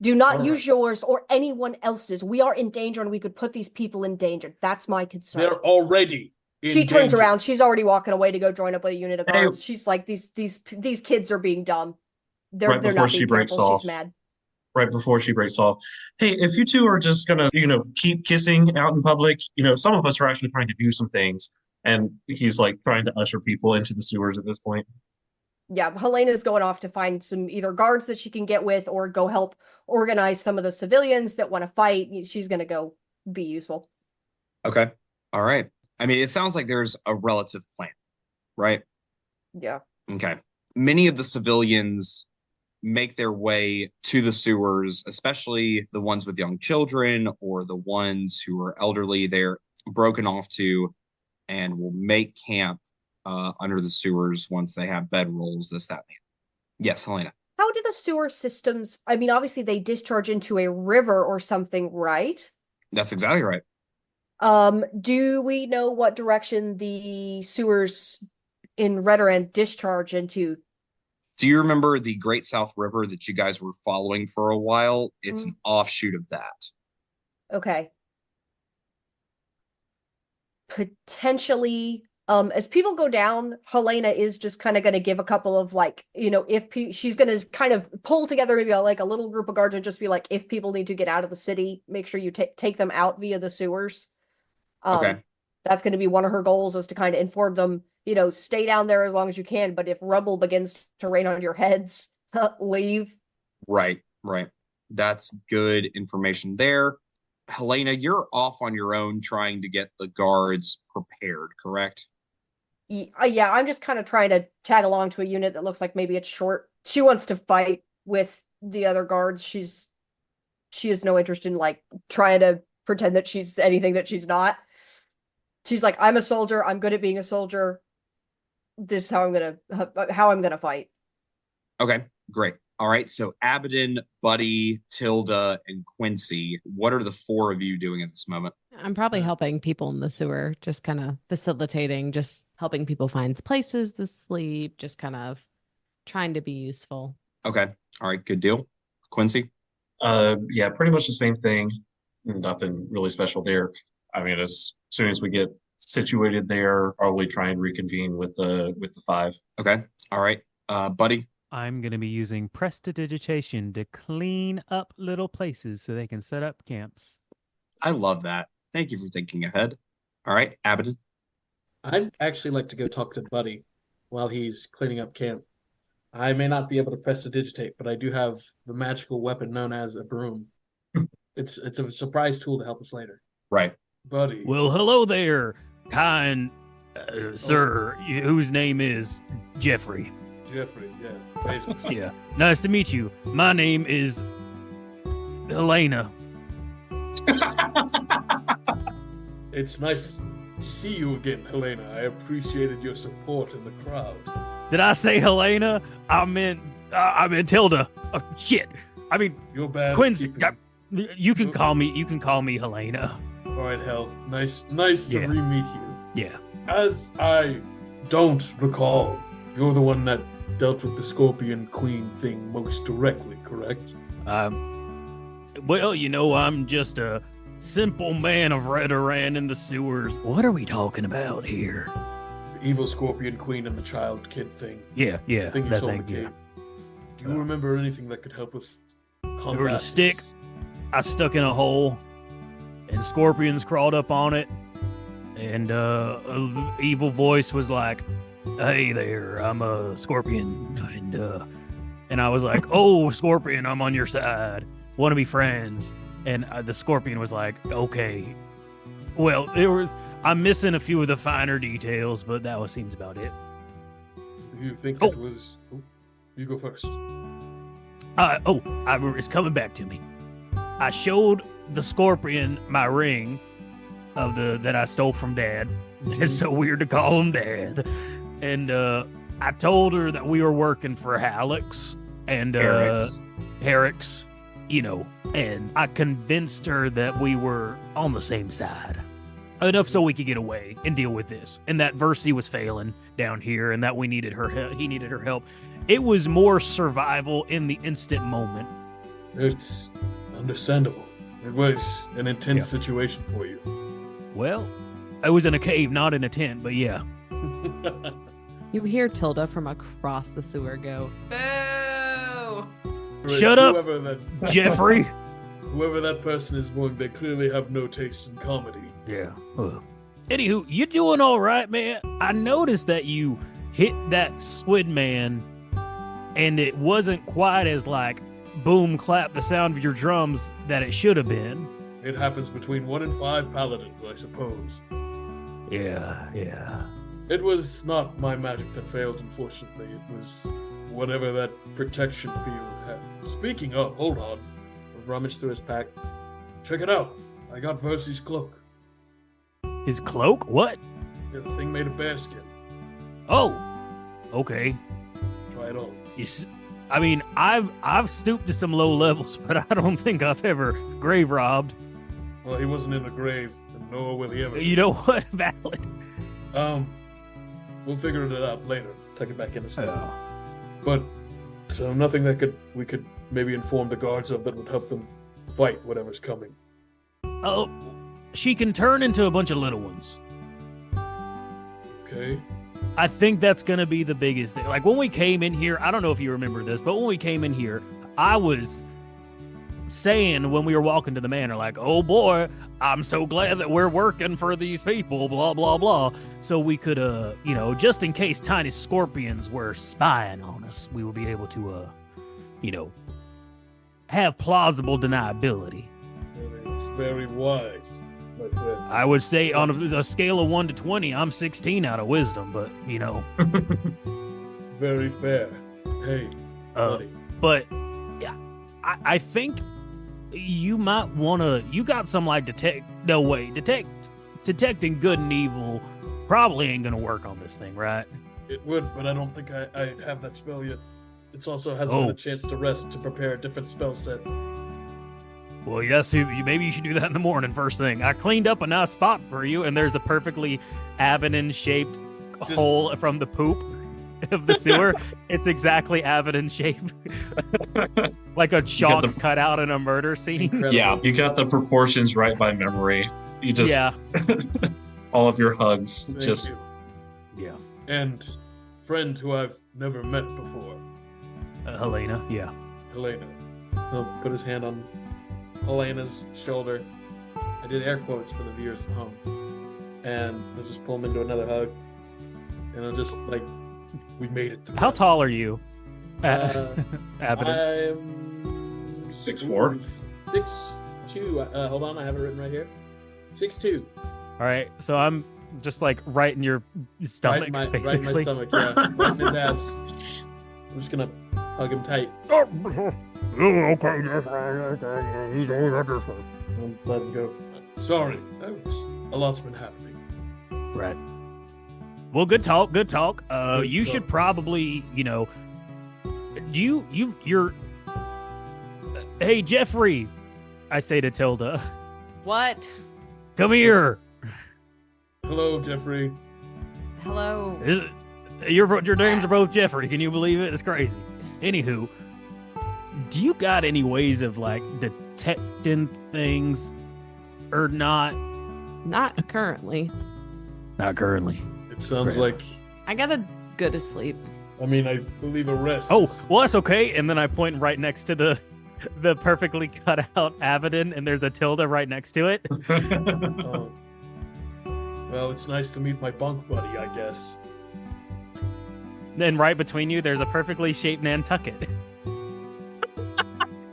Speaker 3: Do not use yours or anyone else's. We are in danger and we could put these people in danger. That's my concern.
Speaker 4: They're already in
Speaker 3: She turns
Speaker 4: danger.
Speaker 3: around. She's already walking away to go join up with a unit of guards. She's like, these kids are being dumb. They're not being careful. She's mad.
Speaker 1: Right before she breaks off. Hey, if you two are just gonna, keep kissing out in public, some of us are actually trying to do some things. And he's like trying to usher people into the sewers at this point.
Speaker 3: Yeah, Helena's going off to find some either guards that she can get with or go help organize some of the civilians that want to fight. She's going to go be useful.
Speaker 2: Okay. All right. I mean, it sounds like there's a relative plan, right?
Speaker 3: Yeah.
Speaker 2: Okay. Many of the civilians make their way to the sewers, especially the ones with young children or the ones who are elderly. They're broken off to and will make camp under the sewers once they have bedrolls, this, that, and the. Yes, Helaena.
Speaker 3: How do the sewer systems, I mean, obviously they discharge into a river or something, right?
Speaker 2: That's exactly right.
Speaker 3: Do we know what direction the sewers in Redoran discharge into?
Speaker 2: Do you remember the Great South River that you guys were following for a while? It's an offshoot of that.
Speaker 3: Okay. Potentially, as people go down, Helaena is just kind of going to give a couple of she's going to kind of pull together maybe a little group of guards and just be like, if people need to get out of the city, make sure you take them out via the sewers.
Speaker 2: Okay.
Speaker 3: That's going to be one of her goals, is to kind of inform them, stay down there as long as you can, but if rubble begins to rain on your heads, leave.
Speaker 2: Right. That's good information there. Helaena, you're off on your own trying to get the guards prepared, correct?
Speaker 3: Yeah, I'm just kind of trying to tag along to a unit that looks like maybe it's short. She wants to fight with the other guards. She has no interest in trying to pretend that she's anything that she's not. She's like, I'm a soldier. I'm good at being a soldier. This is how I'm gonna fight.
Speaker 2: Okay, great. All right, so Abydan, Buddy, Tilda, and Quincy, what are the four of you doing at this moment?
Speaker 5: I'm probably helping people in the sewer, just kind of facilitating, just helping people find places to sleep, just kind of trying to be useful.
Speaker 2: Okay, all right, good deal. Quincy?
Speaker 1: Yeah, pretty much the same thing. Nothing really special there. I mean, as soon as we get situated there, probably try and reconvene with the five.
Speaker 2: Okay. All right. Buddy.
Speaker 6: I'm going to be using prestidigitation to clean up little places so they can set up camps.
Speaker 2: I love that. Thank you for thinking ahead. All right, Abydan.
Speaker 4: I'd actually like to go talk to Buddy while he's cleaning up camp. I may not be able to prestidigitate, but I do have the magical weapon known as a broom. It's a surprise tool to help us later.
Speaker 2: Right.
Speaker 4: Buddy.
Speaker 6: Well, hello there, kind sir, whose name is Jeffrey.
Speaker 4: Jeffrey, yeah.
Speaker 6: Yeah, nice to meet you. My name is Helaena.
Speaker 4: It's nice to see you again, Helaena. I appreciated your support in the crowd.
Speaker 6: Did I say Helaena? I meant Tilda. Oh, shit. I mean,
Speaker 4: You're bad.
Speaker 6: Quincy. You can call me Helaena.
Speaker 4: All right, Hel. Nice to
Speaker 6: Yeah.
Speaker 4: re-meet you.
Speaker 6: Yeah.
Speaker 4: As I don't recall, you're the one that dealt with the Scorpion Queen thing most directly, correct?
Speaker 6: Well, I'm just a simple man of Redoran in the sewers. What are we talking about here?
Speaker 4: The evil Scorpion Queen and the child kid thing.
Speaker 6: Yeah,
Speaker 4: Thing you
Speaker 6: that
Speaker 4: saw in
Speaker 6: thing,
Speaker 4: the
Speaker 6: yeah.
Speaker 4: cave. Do you remember anything that could help us combat
Speaker 6: There was a stick
Speaker 4: this?
Speaker 6: I stuck in a hole, and scorpions crawled up on it, and a evil voice was like, "Hey there, I'm a scorpion," and I was like, "Oh, scorpion, I'm on your side. Want to be friends?" And the scorpion was like, "Okay." Well, I'm missing a few of the finer details, but that seems about it.
Speaker 4: Do you think
Speaker 6: Oh.
Speaker 4: it was... Oh, you go first.
Speaker 6: It's coming back to me. I showed the scorpion my ring that I stole from Dad. It's so weird to call him Dad. And I told her that we were working for Hallex and Herrick's, and I convinced her that we were on the same side. Enough so we could get away and deal with this. And that Versi was failing down here and that we needed her help. He needed her help. It was more survival in the instant moment.
Speaker 4: It's understandable. It was an intense situation for you.
Speaker 6: Well, I was in a cave, not in a tent, but yeah.
Speaker 5: You hear Tilda from across the sewer go, "Boo!"
Speaker 6: Shut up,
Speaker 4: Whoever that,
Speaker 6: Jeffrey.
Speaker 4: whoever that person is, they clearly have no taste in comedy.
Speaker 6: Yeah. Anywho, you doing all right, man? I noticed that you hit that squid man, and it wasn't quite as boom clap the sound of your drums that it should have been.
Speaker 4: It happens between 1 and 5 paladins, I suppose.
Speaker 6: Yeah.
Speaker 4: It was not my magic that failed, unfortunately. It was whatever that protection field had. Speaking of, hold on. I rummaged through his pack. Check it out. I got Versi's cloak.
Speaker 6: His cloak? What?
Speaker 4: Yeah, the thing made of bearskin.
Speaker 6: Oh. Okay.
Speaker 4: Try it on.
Speaker 6: I've stooped to some low levels, but I don't think I've ever grave robbed.
Speaker 4: Well, he wasn't in the grave, and nor will he ever.
Speaker 6: You know what? Valid.
Speaker 4: We'll figure it out later. Tuck it back in the stuff.
Speaker 6: Oh.
Speaker 4: But so nothing that we could maybe inform the guards of that would help them fight whatever's coming.
Speaker 6: Oh, she can turn into a bunch of little ones.
Speaker 4: Okay.
Speaker 6: I think that's going to be the biggest thing. When we came in here, I don't know if you remember this, but when we came in here, I was saying when we were walking to the manor, "Oh boy, I'm so glad that we're working for these people, blah, blah, blah." So we could, just in case tiny scorpions were spying on us, we would be able to, have plausible deniability.
Speaker 4: It's very wise, my friend.
Speaker 6: I would say on a scale of 1 to 20, I'm 16 out of wisdom, but,
Speaker 4: Very fair. Hey, buddy.
Speaker 6: But yeah, I think you might want to. You got some detecting good and evil. Probably ain't gonna work on this thing, right?
Speaker 4: It would, but I don't think I have that spell yet. It also hasn't had a chance to rest to prepare a different spell set.
Speaker 6: Well, yes, maybe you should do that in the morning first thing. I cleaned up a nice spot for you, and there's a perfectly Abydan-shaped hole from the poop of the sewer. It's exactly Abydan-shaped. Like a chalk cut out in a murder scene.
Speaker 4: Incredible.
Speaker 2: Yeah.
Speaker 1: You got the proportions right by memory. You just
Speaker 6: Yeah.
Speaker 1: All of your hugs.
Speaker 4: Thank
Speaker 1: Just
Speaker 4: you.
Speaker 6: Yeah.
Speaker 4: And friend who I've never met before,
Speaker 6: Helaena, yeah.
Speaker 4: Helaena. He'll put his hand on Helena's shoulder. I did air quotes for the viewers at home. And I'll just pull him into another hug. And I'll just, like, we made it.
Speaker 6: How tall are you?
Speaker 4: Uh,
Speaker 6: Abydan?
Speaker 4: I'm
Speaker 1: 6'4".
Speaker 4: 6'2". Hold on, I have it written right here. 6'2".
Speaker 6: All right, so I'm just like right in your stomach,
Speaker 4: Right in
Speaker 6: basically.
Speaker 4: my stomach, yeah. Right in his abs. I'm just gonna hug him tight. And let him go. Sorry, a lot's been happening.
Speaker 6: Right. Well, good talk. Good talk.
Speaker 4: Good
Speaker 6: You
Speaker 4: talk.
Speaker 6: should probably, you're. Hey, Jeffrey, I say to Tilda,
Speaker 5: What?
Speaker 6: come here.
Speaker 4: Hello, Jeffrey.
Speaker 5: Hello.
Speaker 6: Your names are both Jeffrey. Can you believe it? It's crazy. Anywho, do you got any ways of like detecting things or not?
Speaker 5: Not currently.
Speaker 6: Not currently.
Speaker 4: It sounds
Speaker 6: Right.
Speaker 4: like,
Speaker 5: I gotta go to sleep.
Speaker 4: I mean, I believe a rest.
Speaker 6: Oh, well, that's okay. And then I point right next to the perfectly cut out Abydan, and there's a Tilda right next to it.
Speaker 4: Oh. Well, it's nice to meet my bunk buddy, I guess.
Speaker 6: Then right between you, there's a perfectly shaped Nantucket.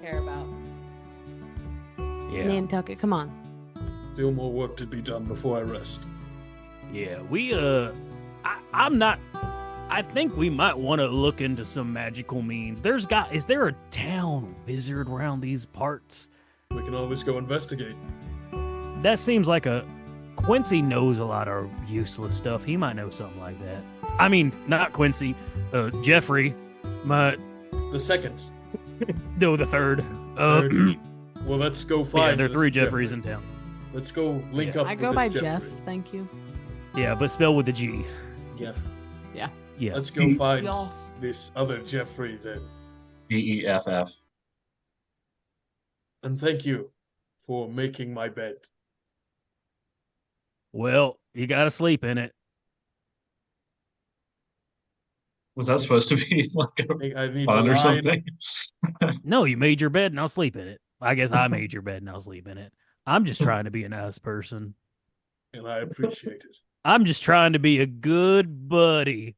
Speaker 5: Care about
Speaker 6: Yeah.
Speaker 5: Nantucket. Come on.
Speaker 4: Still more work to be done before I rest.
Speaker 6: Yeah, I'm not. I think we might want to look into some magical means. Is there a town wizard around these parts?
Speaker 4: We can always go investigate.
Speaker 6: That seems like Quincy knows a lot of useless stuff. He might know something like that. I mean, not Quincy, Jeffrey,
Speaker 4: The second.
Speaker 6: no, the third.
Speaker 4: Third. Well, let's go find.
Speaker 6: Yeah, there are
Speaker 4: this
Speaker 6: three Jeffreys
Speaker 4: Jeffrey.
Speaker 6: in town.
Speaker 4: Let's go link
Speaker 6: Yeah.
Speaker 4: up.
Speaker 5: I
Speaker 4: with
Speaker 5: go
Speaker 4: this
Speaker 5: by
Speaker 4: Jeffrey.
Speaker 5: Jeff. Thank you.
Speaker 6: Yeah, but spelled with a G.
Speaker 4: Jeff.
Speaker 6: Yeah.
Speaker 4: Let's go find
Speaker 5: Yoff.
Speaker 4: this other Jeffrey then.
Speaker 1: BEFF.
Speaker 4: And thank you for making my bed.
Speaker 6: Well, you got to sleep in it.
Speaker 1: Was that supposed to be like a
Speaker 4: I need
Speaker 1: fun
Speaker 4: to
Speaker 1: or
Speaker 4: lie
Speaker 1: something?
Speaker 6: No, you made your bed and I'll sleep in it. I guess I made your bed and I'll sleep in it. I'm just trying to be a nice person.
Speaker 4: and I appreciate it.
Speaker 6: I'm just trying to be a good buddy.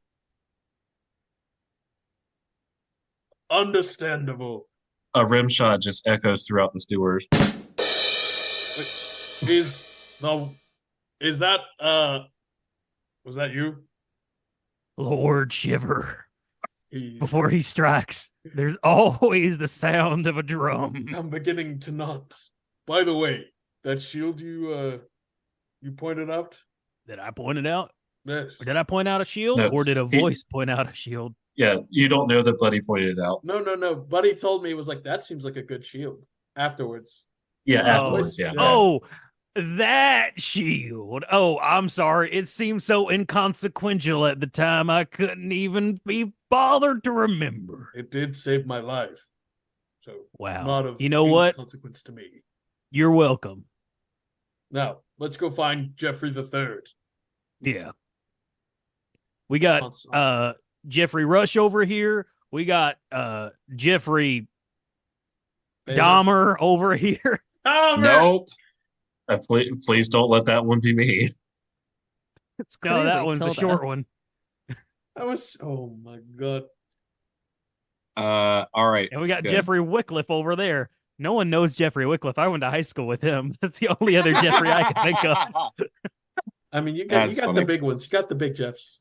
Speaker 4: Understandable.
Speaker 1: A rim shot just echoes throughout the sewers.
Speaker 4: Is that was that you?
Speaker 6: Lord Shiver.
Speaker 4: He-
Speaker 6: Before he strikes, there's always the sound of a drum.
Speaker 4: I'm beginning to not. By the way, that shield you pointed out?
Speaker 6: Did I point it out?
Speaker 4: Yes.
Speaker 6: Or did I point out a shield?
Speaker 1: No,
Speaker 6: Or did a
Speaker 1: he-
Speaker 6: voice point out a shield?
Speaker 1: Yeah, you don't know that Buddy pointed it out.
Speaker 4: No. Buddy told me, it was like, that seems like a good shield. Afterwards.
Speaker 1: Yeah,
Speaker 6: Oh.
Speaker 1: afterwards, yeah.
Speaker 6: Oh, that shield. Oh, I'm sorry. It seemed so inconsequential at the time I couldn't even be bothered to remember.
Speaker 4: It did save my life. So
Speaker 6: Wow.
Speaker 4: not of
Speaker 6: You know what?
Speaker 4: consequence to me.
Speaker 6: You're welcome.
Speaker 4: Now, let's go find Jeffrey the Third.
Speaker 6: Yeah. We got Jeffrey Rush over here. We got Jeffrey Dahmer over here.
Speaker 2: Nope.
Speaker 1: Please don't let that one be me.
Speaker 5: It's
Speaker 6: No, that
Speaker 5: clearly
Speaker 6: one's the
Speaker 5: Tilda.
Speaker 6: short one.
Speaker 4: That was, oh my god.
Speaker 2: All right.
Speaker 6: And we got
Speaker 2: Good.
Speaker 6: Jeffrey Wycliffe over there. No one knows Jeffrey Wycliffe. I went to high school with him. That's the only other Jeffrey I can think of.
Speaker 4: I mean, you got
Speaker 2: That's
Speaker 4: the
Speaker 2: funny.
Speaker 4: big ones. You got the big Jeffs.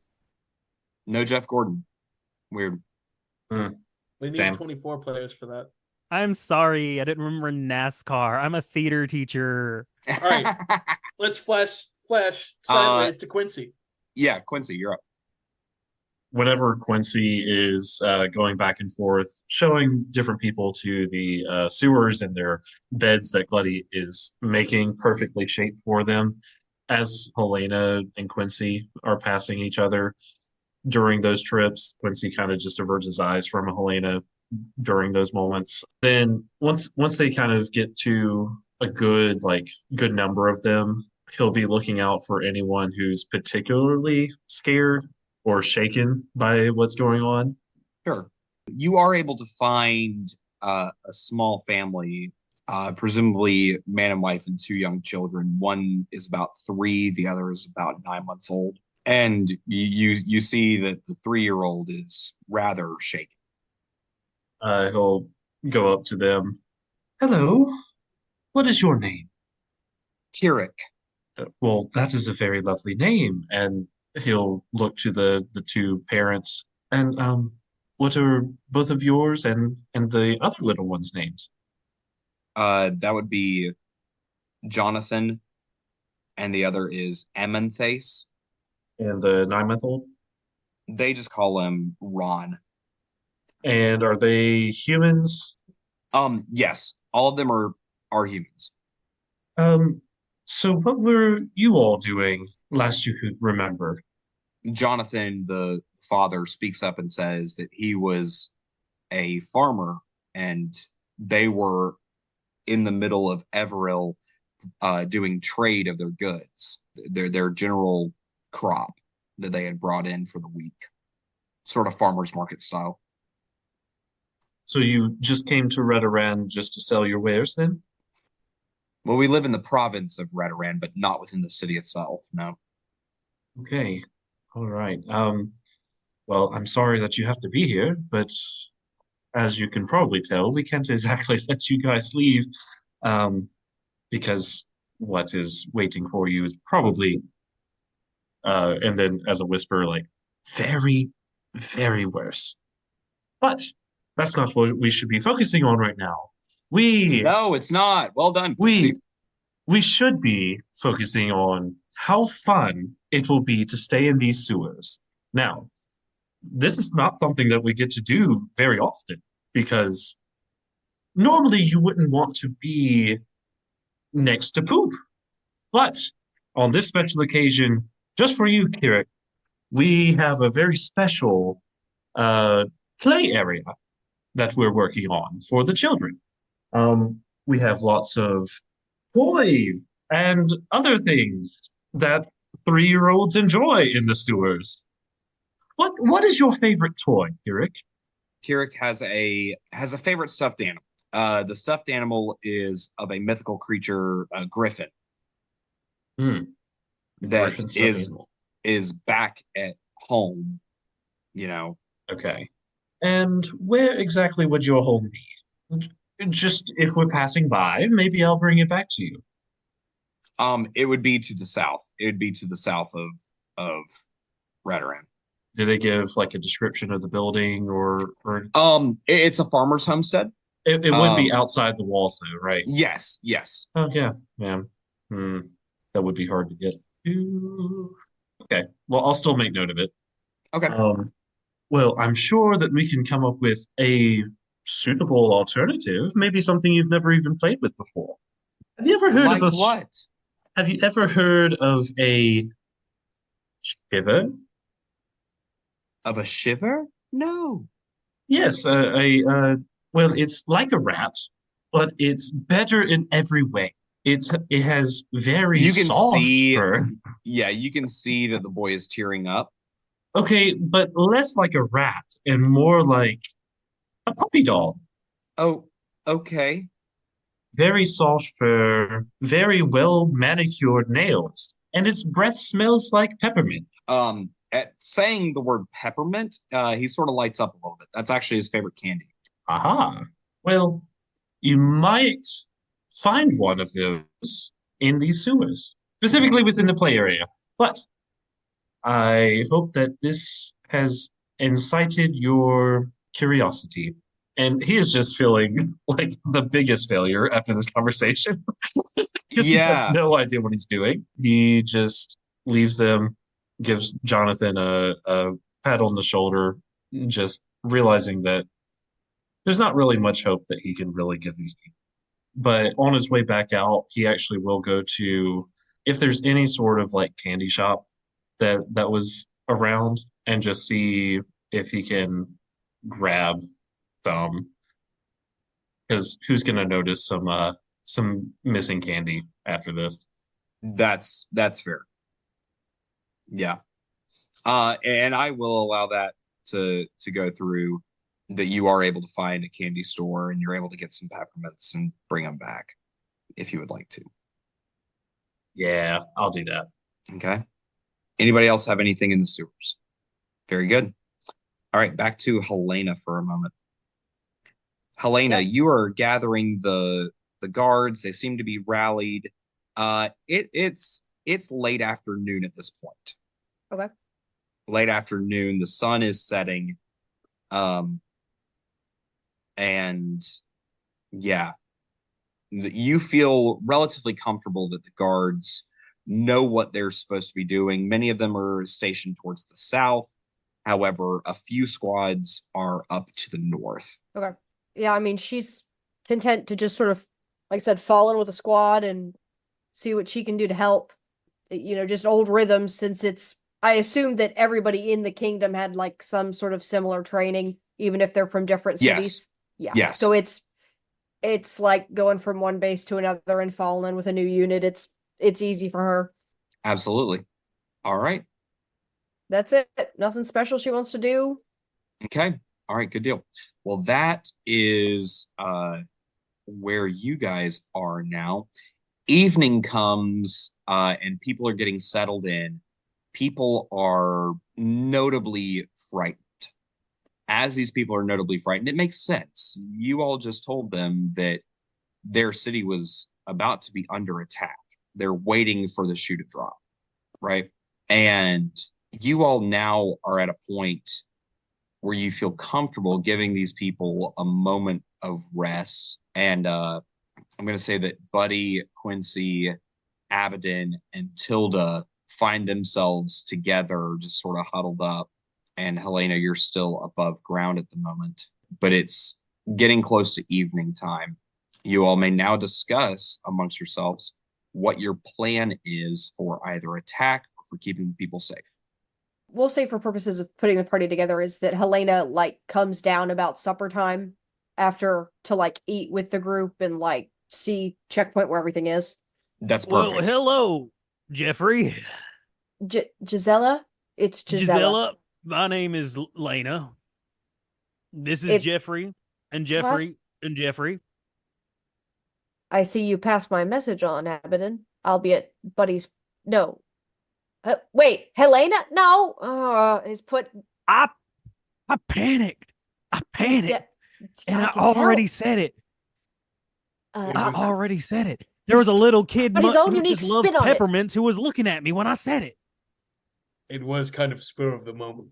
Speaker 2: No Jeff Gordon. Weird.
Speaker 4: We need
Speaker 1: Damn.
Speaker 4: 24 players for that.
Speaker 6: I'm sorry. I didn't remember NASCAR. I'm a theater teacher.
Speaker 4: All right. Let's flash sideways to Quincy.
Speaker 2: Yeah, Quincy, you're up.
Speaker 1: Whenever Quincy is going back and forth, showing different people to the sewers and their beds that Buddy is making perfectly shaped for them, as Helaena and Quincy are passing each other during those trips, Quincy kind of just averts his eyes from Helaena during those moments. Then once they kind of get to a good number of them, he'll be looking out for anyone who's particularly scared or shaken by what's going on.
Speaker 2: Sure. You are able to find a small family, presumably man and wife and two young children. One is about 3, the other is about 9 months old. And you see that the 3-year-old is rather shaken.
Speaker 1: He'll go up to them. Hello, what is your name?
Speaker 2: Kirik.
Speaker 1: Well, that is a very lovely name. And he'll look to the two parents. And what are both of yours and the other little one's names?
Speaker 2: That would be Jonathan, and the other is Emanthace.
Speaker 1: And the 9-month-old?
Speaker 2: They just call him Ron.
Speaker 1: And are they humans?
Speaker 2: Yes, all of them are humans.
Speaker 1: So what were you all doing last you could remember?
Speaker 2: Jonathan, the father, speaks up and says that he was a farmer and they were in the middle of Everil doing trade of their goods, their general crop that they had brought in for the week, sort of farmer's market style.
Speaker 1: So you just came to Redoran just to sell your wares then?
Speaker 2: Well, we live in the province of Redoran, but not within the city itself, no.
Speaker 1: Okay. All right. Well, I'm sorry that you have to be here, but as you can probably tell, we can't exactly let you guys leave, because what is waiting for you is probably, and then as a whisper, like, very, very worse. But that's not what we should be focusing on right now.
Speaker 2: No, it's not. Well done, Quincy.
Speaker 1: We should be focusing on how fun it will be to stay in these sewers. Now, this is not something that we get to do very often because normally you wouldn't want to be next to poop. But on this special occasion, just for you, Kirik, we have a very special play area that we're working on for the children. We have lots of toys and other things that 3-year-olds enjoy in the sewers. What is your favorite toy, Kirik?
Speaker 2: Kirik has a favorite stuffed animal. The stuffed animal is of a mythical creature, a griffin. That is back at home, you know.
Speaker 1: Okay. And where exactly would your home be? Just if we're passing by, maybe I'll bring it back to you.
Speaker 2: It would be to the south. It would be to the south of Redoran.
Speaker 1: Do they give like a description of the building or
Speaker 2: It's a farmer's homestead.
Speaker 1: It would be outside the walls though, right?
Speaker 2: Yes.
Speaker 1: Oh yeah, man. That would be hard to get to. Okay. Well, I'll still make note of it.
Speaker 2: Okay.
Speaker 1: Well, I'm sure that we can come up with a suitable alternative, maybe something you've never even played with before. Have you ever heard
Speaker 2: like
Speaker 1: of
Speaker 2: what?
Speaker 1: Have you ever heard of a shiver?
Speaker 2: Of a shiver? No.
Speaker 1: Yes, well, it's like a rat, but it's better in every way. It has very soft fur.
Speaker 2: Yeah, you can see that the boy is tearing up.
Speaker 1: Okay, but less like a rat and more like a puppy dog.
Speaker 2: Oh, okay.
Speaker 1: Very soft fur, very well manicured nails, and its breath smells like peppermint.
Speaker 2: At saying the word peppermint, he sort of lights up a little bit. That's actually his favorite candy.
Speaker 1: Aha. Well, you might find one of those in these sewers, specifically within the play area. But I hope that this has incited your curiosity. And he is just feeling like the biggest failure after this conversation. Because he has no idea what he's doing. He just leaves them, gives Jonathan a pat on the shoulder, just realizing that there's not really much hope that he can really give these people. But on his way back out, he actually will go to, if there's any sort of like candy shop that was around, and just see if he can grab some, because who's gonna notice some missing candy after this?
Speaker 2: That's fair. Yeah. And I will allow that to go through, that you are able to find a candy store and you're able to get some peppermints and bring them back if you would like to.
Speaker 1: Yeah, I'll do that.
Speaker 2: Okay. Anybody else have anything in the sewers? Very good. All right, back to Helaena for a moment. Helaena, you are gathering the guards. They seem to be rallied. It's late afternoon at this point.
Speaker 3: Okay.
Speaker 2: Late afternoon. The sun is setting. And yeah, you feel relatively comfortable that the guards know what they're supposed to be doing. Many of them are stationed towards the south. However, a few squads are up to the north.
Speaker 3: Okay. Yeah, I mean, she's content to just sort of, like I said, fall in with a squad and see what she can do to help. You know, just old rhythms, since I assume that everybody in the kingdom had like some sort of similar training, even if they're from different cities. Yeah.
Speaker 2: Yes.
Speaker 3: So it's like going from one base to another and falling in with a new unit. It's easy for her.
Speaker 2: Absolutely. All right.
Speaker 3: That's it. Nothing special she wants to do.
Speaker 2: Okay. All right. Good deal. Well, that is where you guys are now. Evening comes and people are getting settled in. People are notably frightened. As these people are notably frightened, it makes sense. You all just told them that their city was about to be under attack. They're waiting for the shoe to drop, right? And you all now are at a point where you feel comfortable giving these people a moment of rest. And I'm going to say that Buddy, Quincy, Abydan, and Tilda find themselves together, just sort of huddled up. And Helaena, you're still above ground at the moment, but it's getting close to evening time. You all may now discuss amongst yourselves what your plan is for either attack or for keeping people safe.
Speaker 3: We'll say, for purposes of putting the party together, is that Helaena like comes down about supper time after to like eat with the group and like see checkpoint where everything is.
Speaker 2: That's perfect.
Speaker 6: Well, hello, Jeffrey.
Speaker 3: Gisela? It's Gisela.
Speaker 6: My name is Lena. This is Jeffrey and Jeffrey and Jeffrey.
Speaker 3: I see you passed my message on, Abydan. I'll be at Buddy's. No. Wait, Helaena? No. He's put.
Speaker 6: I panicked. I panicked. And I already said it. I already said it. There was a little kid who just loved peppermints who was looking at me when I said it.
Speaker 4: It was kind of spur of the moment,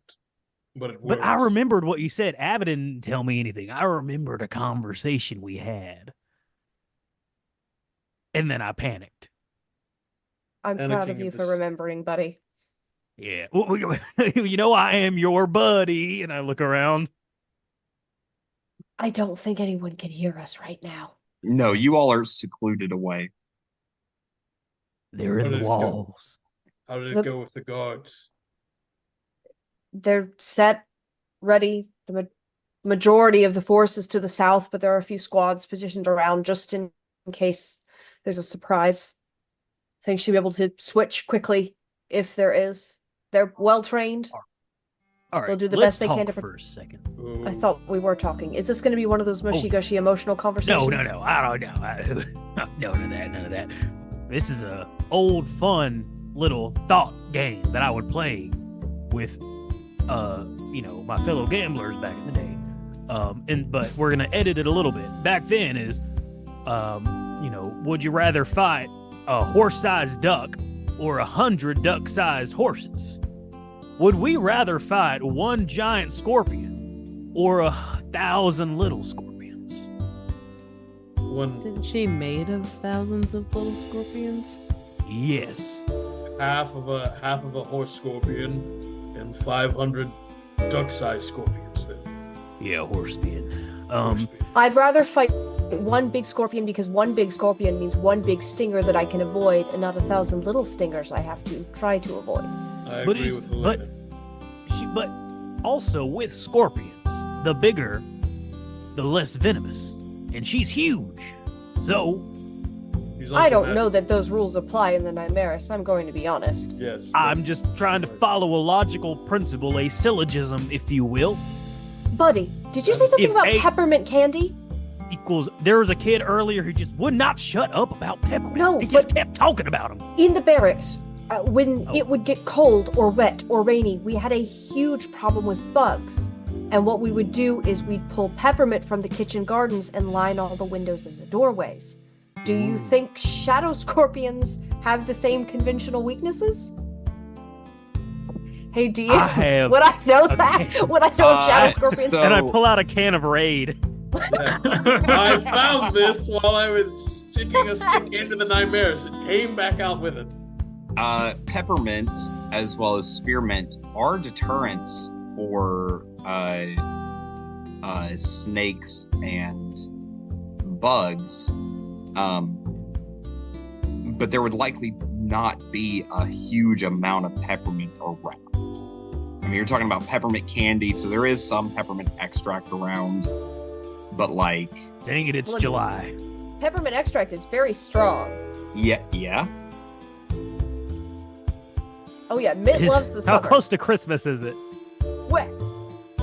Speaker 4: but it worked.
Speaker 6: But I remembered what you said. Abbott didn't tell me anything. I remembered a conversation we had. And then I panicked.
Speaker 3: I'm proud of you for remembering, Buddy.
Speaker 6: Yeah. You know, I am your buddy. And I look around.
Speaker 3: I don't think anyone can hear us right now.
Speaker 2: No, you all are secluded away.
Speaker 6: They're in the walls.
Speaker 4: How did it go with the guards?
Speaker 3: They're set, ready. The majority of the force is to the south, but there are a few squads positioned around just in case there's a surprise. I think she'll be able to switch quickly if there is. They're well trained.
Speaker 6: All right,
Speaker 3: they'll do the best they can to.
Speaker 6: For a second.
Speaker 3: I thought we were talking. Is this going to be one of those mushy-gushy emotional conversations?
Speaker 6: No. I don't know. None of that. This is a old, fun little thought game that I would play with, my fellow gamblers back in the day. But we're gonna edit it a little bit. Back then is, would you rather fight a horse-sized duck or 100 duck-sized horses? Would we rather fight one giant scorpion or 1,000 little scorpions?
Speaker 5: Isn't she made of thousands of little scorpions?
Speaker 6: Yes.
Speaker 4: Half of a horse scorpion and 500 duck-sized scorpions then.
Speaker 6: Yeah, horse skin.
Speaker 3: I'd rather fight one big scorpion because one big scorpion means one big stinger that I can avoid and not 1,000 little stingers I have to try to avoid.
Speaker 4: I agree with Helaena.
Speaker 6: But also with scorpions, the bigger, the less venomous. And she's huge. So
Speaker 4: She's
Speaker 3: I
Speaker 4: also
Speaker 3: don't know that those rules apply in the Nymeris, I'm going to be honest.
Speaker 4: Yes.
Speaker 6: I'm just trying to follow a logical principle, a syllogism, if you will.
Speaker 3: Buddy, did you say something
Speaker 6: If
Speaker 3: about
Speaker 6: A-
Speaker 3: peppermint candy?
Speaker 6: Equals, there was a kid earlier who just would not shut up about peppermints.
Speaker 3: No,
Speaker 6: he just
Speaker 3: but-
Speaker 6: kept talking about them.
Speaker 3: In the barracks, when
Speaker 6: Oh.
Speaker 3: it would get cold or wet or rainy, we had a huge problem with bugs. And what we would do is we'd pull peppermint from the kitchen gardens and line all the windows and the doorways. Do you think shadow scorpions have the same conventional weaknesses? Hey, do you?
Speaker 6: I have.
Speaker 3: Would I know
Speaker 6: Okay.
Speaker 3: that? Would I know shadow scorpions?
Speaker 2: so-
Speaker 6: And I pull out a can of Raid.
Speaker 4: I found this while I was sticking a stick into the Nymeris. It came back out with it.
Speaker 2: Peppermint as well as spearmint are deterrents for snakes and bugs, but there would likely not be a huge amount of peppermint around. I mean, you're talking about peppermint candy, so there is some peppermint extract around, but like,
Speaker 6: Dang it, it's
Speaker 3: Look-
Speaker 6: July.
Speaker 3: Peppermint extract is very strong.
Speaker 2: yeah.
Speaker 3: Oh yeah, Mint
Speaker 6: Is-
Speaker 3: loves the
Speaker 6: How
Speaker 3: summer.
Speaker 6: close to Christmas is it?
Speaker 3: What?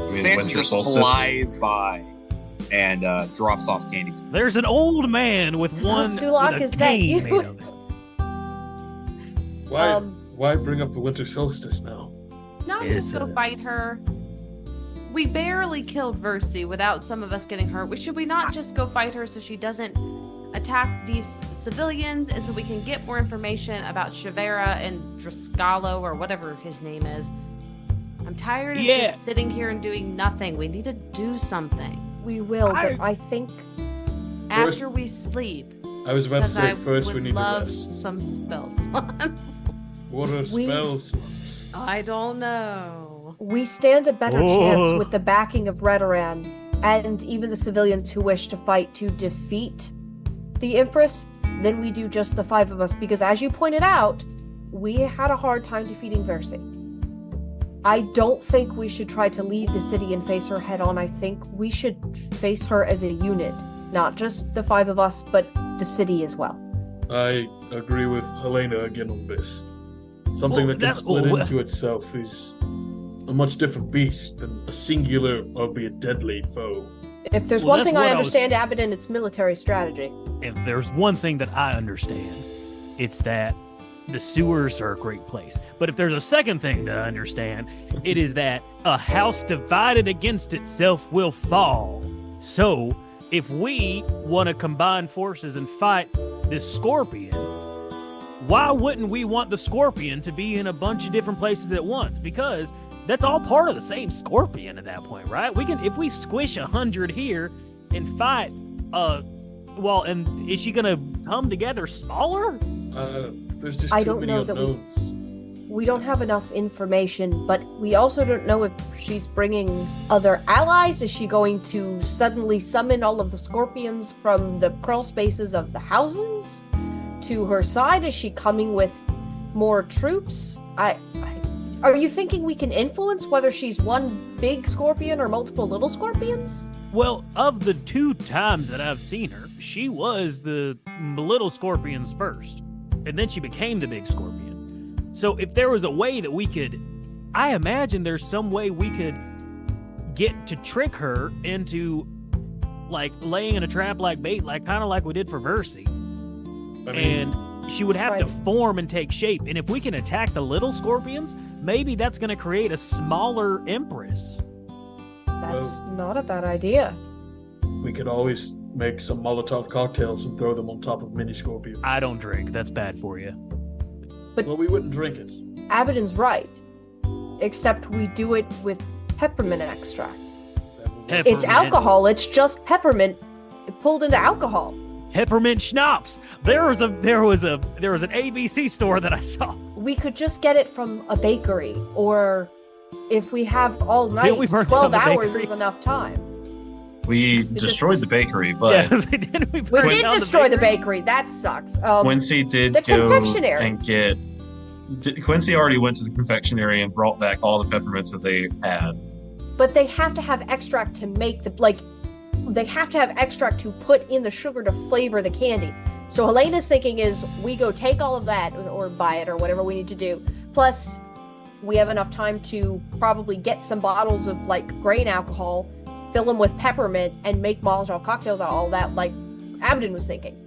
Speaker 2: Santa
Speaker 1: winter
Speaker 2: just
Speaker 1: solstice?
Speaker 2: flies by and drops off candy.
Speaker 6: There's an old man with one
Speaker 3: Sulak,
Speaker 6: with a
Speaker 3: is that
Speaker 6: cane
Speaker 3: you?
Speaker 6: made of it.
Speaker 4: Why bring up the winter solstice now?
Speaker 5: Not
Speaker 6: It's
Speaker 5: just go
Speaker 6: a-
Speaker 5: fight her. We barely killed Versi without some of us getting hurt. Should we not just go fight her so she doesn't attack these civilians, and so we can get more information about Shavera and Driscalo or whatever his name is? I'm tired of
Speaker 6: Yeah.
Speaker 5: just sitting here and doing nothing. We need to do something
Speaker 3: We will, but
Speaker 6: I-
Speaker 3: I think
Speaker 5: after we sleep.
Speaker 4: I was about to
Speaker 5: Because
Speaker 4: say
Speaker 5: I
Speaker 4: first we
Speaker 5: would
Speaker 4: need to
Speaker 5: love
Speaker 4: rest.
Speaker 5: some spell slots.
Speaker 4: What are
Speaker 3: We-
Speaker 4: spell slots?
Speaker 5: I don't know.
Speaker 3: we stand a better
Speaker 6: Oh.
Speaker 3: chance with the backing of Redoran and even the civilians who wish to fight to defeat the Empress than we do just the five of us, because as you pointed out, we had a hard time defeating Versi. I don't think we should try to leave the city and face her head on. I think we should face her as a unit, not just the five of us, but the city as well.
Speaker 4: I agree with Helaena again on this. Something
Speaker 6: Well,
Speaker 4: that can
Speaker 6: that's-
Speaker 4: split
Speaker 6: well,
Speaker 4: into itself is a much different beast than a singular, albeit deadly, foe.
Speaker 3: If there's
Speaker 6: Well,
Speaker 3: one
Speaker 6: that's
Speaker 3: thing I
Speaker 6: what I was-
Speaker 3: understand, Abydan, it's military strategy.
Speaker 6: If there's one thing that I understand, it's that the sewers are a great place. But if there's a second thing that I understand, it is that a house divided against itself will fall. So, if we want to combine forces and fight this scorpion, why wouldn't we want the scorpion to be in a bunch of different places at once? Because that's all part of the same scorpion at that point, right? We can, if we squish 100 here and fight, and is she gonna come together smaller?
Speaker 4: There's just
Speaker 3: I
Speaker 4: too
Speaker 3: don't
Speaker 4: many
Speaker 3: know that we-
Speaker 4: unknowns.
Speaker 3: We don't have enough information, but we also don't know if she's bringing other allies. Is she going to suddenly summon all of the scorpions from the crawl spaces of the houses to her side? Is she coming with more troops? Are you thinking we can influence whether she's one big scorpion or multiple little scorpions?
Speaker 6: Well, of the 2 times that I've seen her, she was the little scorpions first, and then she became the big scorpion. So if there was a way that we could, I imagine there's some way we could get to trick her into like laying in a trap like bait, like kind of like we did for Versi.
Speaker 4: I mean,
Speaker 6: And she would have to
Speaker 3: Right.
Speaker 6: form and take shape. And if we can attack the little scorpions, maybe that's going to create a smaller empress.
Speaker 3: That's not a bad idea.
Speaker 4: we could always make some Molotov cocktails and throw them on top of mini scorpions.
Speaker 6: I don't drink. That's bad for you.
Speaker 4: Well, we wouldn't drink it.
Speaker 3: Abydan's right. Except we do it with peppermint extract.
Speaker 4: That would-
Speaker 6: Peppermint.
Speaker 3: It's alcohol, it's just peppermint pulled into alcohol.
Speaker 6: Peppermint schnapps. There was an ABC store that I saw.
Speaker 3: We could just get it from a bakery, or if we have all night,
Speaker 6: Didn't we burn
Speaker 3: 12
Speaker 6: down the
Speaker 3: hours
Speaker 6: bakery?
Speaker 3: is enough time.
Speaker 1: We
Speaker 3: just-
Speaker 1: destroyed the bakery, but
Speaker 6: Yeah, didn't we
Speaker 3: We
Speaker 6: burn
Speaker 3: did
Speaker 6: down
Speaker 3: destroy the bakery. That sucks.
Speaker 1: Quincy did
Speaker 3: the
Speaker 1: go
Speaker 3: confectionery.
Speaker 1: and get. Quincy already went to the confectionery and brought back all the peppermints that they had.
Speaker 3: But they have to have extract to make the, they have to have extract to put in the sugar to flavor the candy. So Helena's thinking is we go take all of that or buy it or whatever we need to do. Plus, we have enough time to probably get some bottles of like grain alcohol, fill them with peppermint, and make Molotov cocktails out of all that, like Abydan was thinking.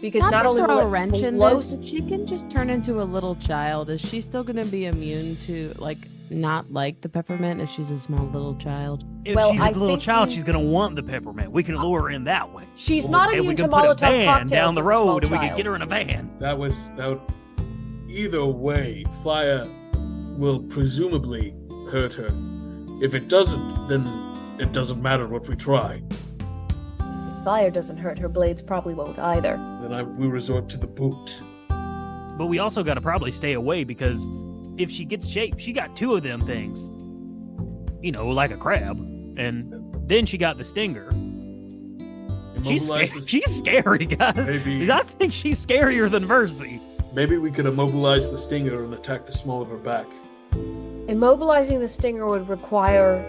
Speaker 3: Because not only
Speaker 5: throw
Speaker 3: will
Speaker 5: a wrench in
Speaker 3: blow
Speaker 5: this, but she can just turn into a little child. Is she still going to be immune to not like the peppermint if she's a small little child?
Speaker 6: If
Speaker 3: Well,
Speaker 6: she's
Speaker 3: I
Speaker 6: a little
Speaker 3: think
Speaker 6: child,
Speaker 3: we-
Speaker 6: she's gonna want the peppermint. We can lure her in that way.
Speaker 3: she's not
Speaker 6: And we
Speaker 3: immune to
Speaker 6: can put a
Speaker 3: Molotov
Speaker 6: van
Speaker 3: cocktails
Speaker 6: down the
Speaker 3: as a small
Speaker 6: road, and we can
Speaker 3: child.
Speaker 6: get her in a van.
Speaker 4: That would. Either way, fire will presumably hurt her. If it doesn't, then it doesn't matter what we try.
Speaker 3: Fire doesn't hurt, her blades probably won't either.
Speaker 4: Then we resort to the boot.
Speaker 6: But we also gotta probably stay away because if she gets shaped, she got 2 of them things. Like a crab. And then she got the stinger. She's scary, guys.
Speaker 4: Maybe-
Speaker 6: I think she's scarier than Versi.
Speaker 4: Maybe we could immobilize the stinger and attack the small of her back.
Speaker 3: Immobilizing the stinger would require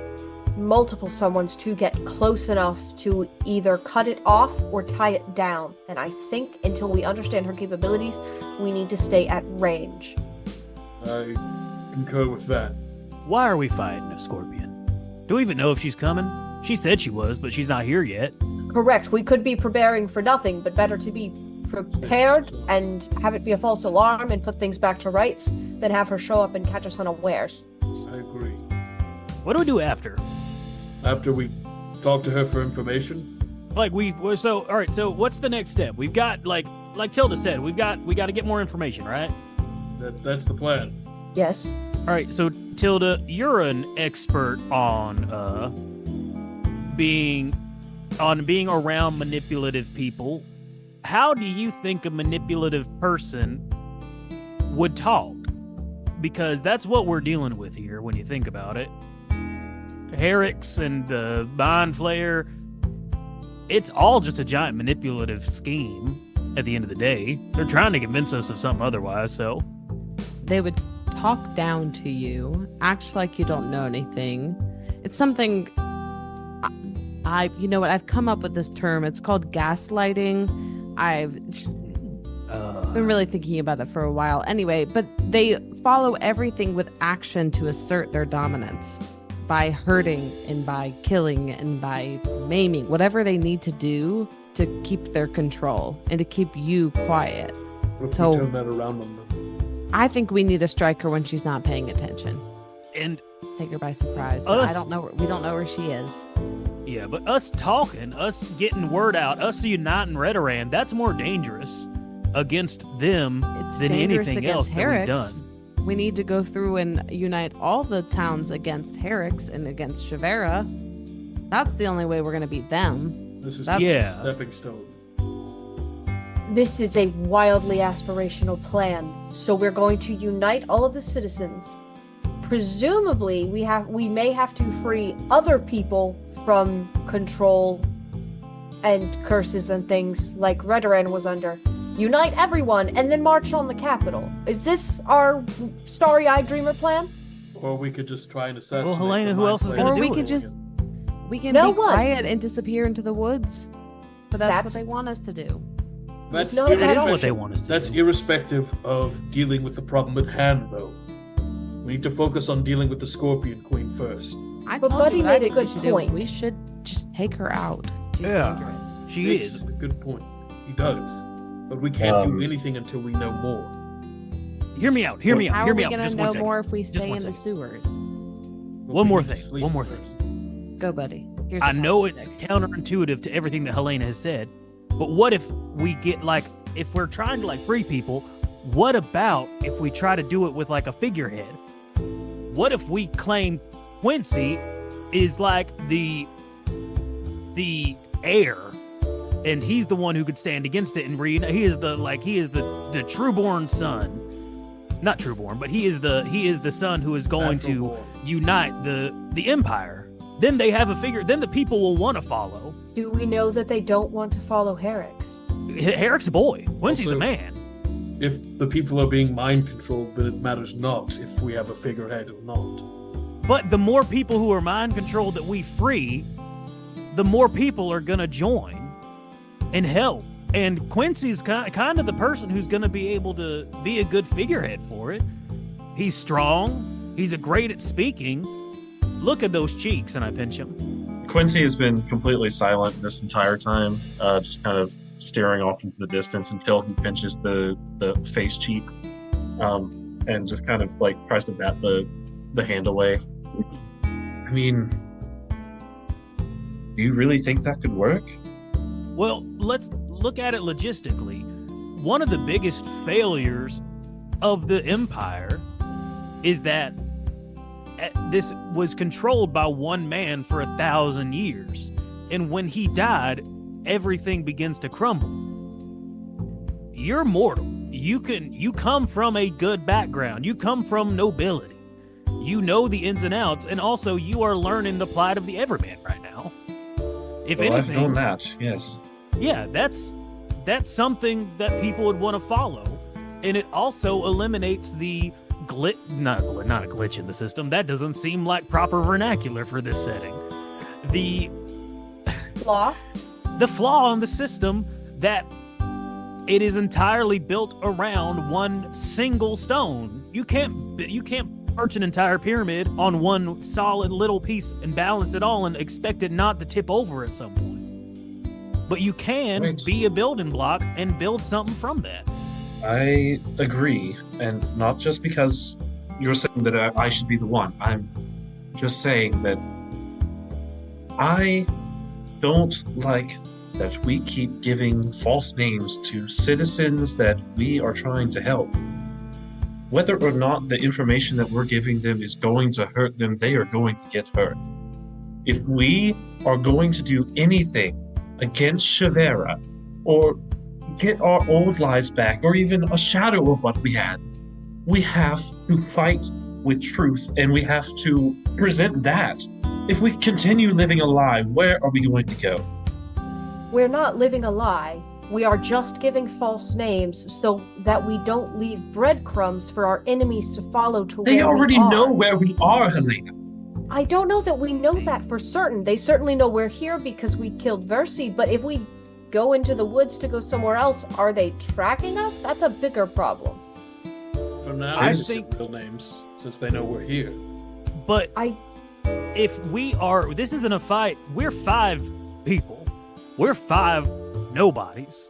Speaker 3: multiple someones to get close enough to either cut it off or tie it down. And I think until we understand her capabilities, we need to stay at range.
Speaker 4: I concur with that.
Speaker 6: Why are we fighting a scorpion? Do we even know if she's coming? She said she was, but she's not here yet.
Speaker 3: Correct. We could be preparing for nothing, but better to be prepared and have it be a false alarm and put things back to rights than have her show up and catch us unawares.
Speaker 4: I agree.
Speaker 6: What do we do after?
Speaker 4: After we talk to her for information,
Speaker 6: All right, so what's the next step? We've got, like Tilda said, we got to get more information, right?
Speaker 4: that's the plan.
Speaker 3: Yes.
Speaker 6: All right, so Tilda, you're an expert on being around manipulative people. How do you think a manipulative person would talk? Because that's what we're dealing with here when you think about it. Herrick's and the Mind Flayer, it's all just a giant manipulative scheme at the end of the day. They're trying to convince us of something otherwise, so...
Speaker 5: They would talk down to you, act like you don't know anything. It's something... you know what, I've come up with this term. It's called gaslighting. I've been really thinking about it for a while. Anyway, but they follow everything with action to assert their dominance. By hurting and by killing and by maiming, whatever they need to do to keep their control and to keep you quiet.
Speaker 4: If
Speaker 5: So-
Speaker 4: we turn that around on them.
Speaker 5: I think we need to strike her when she's not paying attention.
Speaker 6: And,
Speaker 5: Take her by surprise. But I don't know. We don't know where she is.
Speaker 6: yeah, but us talking, us getting word out, us uniting Redoran, that's more dangerous against them
Speaker 5: It's
Speaker 6: than
Speaker 5: dangerous
Speaker 6: anything
Speaker 5: against
Speaker 6: else that we've
Speaker 5: Herrick's.
Speaker 6: done.
Speaker 5: We need to go through and unite all the towns against Herrick's and against Shavera. That's the only way we're going to beat them.
Speaker 4: This is
Speaker 5: That's-
Speaker 6: Yeah.
Speaker 4: a stepping stone.
Speaker 3: This is a wildly aspirational plan, so we're going to unite all of the citizens. Presumably, we may have to free other people from control and curses and things like Redoran was under. Unite everyone and then march on the capital. Is this our starry-eyed dreamer plan?
Speaker 4: Or we could just try and assassinate.
Speaker 6: Well, Helaena,
Speaker 4: the
Speaker 6: who else is
Speaker 4: Mind
Speaker 6: gonna
Speaker 5: Or
Speaker 4: Flayer.
Speaker 5: we
Speaker 6: do
Speaker 5: could
Speaker 6: it?
Speaker 5: just we can
Speaker 3: No
Speaker 5: be
Speaker 3: one.
Speaker 5: quiet and disappear into the woods. But that's what
Speaker 3: That's-
Speaker 5: they want us to do.
Speaker 4: That's
Speaker 3: No,
Speaker 6: It is
Speaker 3: irrespective-
Speaker 6: what they want us to
Speaker 4: That's
Speaker 6: do.
Speaker 4: irrespective of dealing with the problem at hand, though. We need to focus on dealing with the Scorpion Queen first.
Speaker 5: I
Speaker 3: But
Speaker 5: told
Speaker 3: Buddy
Speaker 5: you what I
Speaker 3: made a
Speaker 5: think we
Speaker 3: good
Speaker 5: should do.
Speaker 3: point.
Speaker 5: We should just take her out. She's
Speaker 6: Yeah.
Speaker 5: dangerous.
Speaker 6: She
Speaker 4: Makes
Speaker 6: is.
Speaker 4: a good point. He does. But we can't do anything until we know more.
Speaker 6: Hear me out. Hear me out.
Speaker 5: How
Speaker 6: Hear
Speaker 5: are
Speaker 6: me
Speaker 5: we
Speaker 6: out for
Speaker 5: going
Speaker 6: just
Speaker 5: to
Speaker 6: one
Speaker 5: know
Speaker 6: second.
Speaker 5: more if we
Speaker 6: Just
Speaker 5: stay
Speaker 6: one
Speaker 5: in the
Speaker 6: second.
Speaker 5: sewers?
Speaker 4: But we
Speaker 6: more
Speaker 4: need to
Speaker 6: thing,
Speaker 4: sleep
Speaker 6: one more
Speaker 4: first.
Speaker 5: Go, Buddy. Here's
Speaker 6: I
Speaker 5: a
Speaker 6: know
Speaker 5: talking
Speaker 6: it's
Speaker 5: stick.
Speaker 6: counterintuitive to everything that Helaena has said, but what if we get if we're trying to free people, what about if we try to do it with a figurehead? What if we claim Quincy is the heir, and he's the one who could stand against it, and he is the trueborn son, not trueborn, but he is the son who is going
Speaker 4: Natural
Speaker 6: to
Speaker 4: born.
Speaker 6: unite the empire. Then they have a figure. Then the people will want to follow.
Speaker 3: Do we know that they don't want to follow Herrick's?
Speaker 6: Herrick's a boy. Quincy's
Speaker 4: Also-
Speaker 6: a man.
Speaker 4: If the people are being mind controlled, then it matters not if we have a figurehead or not.
Speaker 6: But the more people who are mind controlled that we free, the more people are gonna join and help. And Quincy's kind of the person who's going to be able to be a good figurehead for it. He's strong. He's great at speaking. Look at those cheeks, and I pinch him.
Speaker 1: Quincy has been completely silent this entire time, just kind of staring off into the distance until he pinches the face cheek, and just kind of like tries to bat the hand away. I mean, do you really think that could work?
Speaker 6: Well, let's look at it logistically. One of the biggest failures of the Empire is that this was controlled by one man for 1,000 years. And when he died, everything begins to crumble. You're mortal. You come from a good background. You come from nobility. You know the ins and outs, and also you are learning the plight of the everyman right now. If anything,
Speaker 1: I've known that, yes.
Speaker 6: Yeah, that's something that people would want to follow, and it also eliminates the not a glitch in the system. That doesn't seem like proper vernacular for this setting. The
Speaker 3: Flaw?
Speaker 6: The flaw in the system that it is entirely built around one single stone. You can't perch an entire pyramid on one solid little piece and balance it all and expect it not to tip over at some point. But you can be a building block and build something from that.
Speaker 1: I agree, and not just because you're saying that I should be the one. I'm just saying that I don't like that we keep giving false names to citizens that we are trying to help. Whether or not the information that we're giving them is going to hurt them, they are going to get hurt. If we are going to do anything against Shavera, or get our old lives back, or even a shadow of what we had, we have to fight with truth, and we have to present that. If we continue living a lie, where are we going to go?
Speaker 3: We're not living a lie. We are just giving false names so that we don't leave breadcrumbs for our enemies to follow to where we are.
Speaker 1: They already know where we are, Helaena.
Speaker 3: I don't know that we know that for certain. They certainly know we're here because we killed Versi, but if we go into the woods to go somewhere else, are they tracking us? That's a bigger problem.
Speaker 4: For now,
Speaker 6: I
Speaker 4: think real names, since they know we're here.
Speaker 6: But if we are, this isn't a fight. We're 5 people. We're 5 nobodies.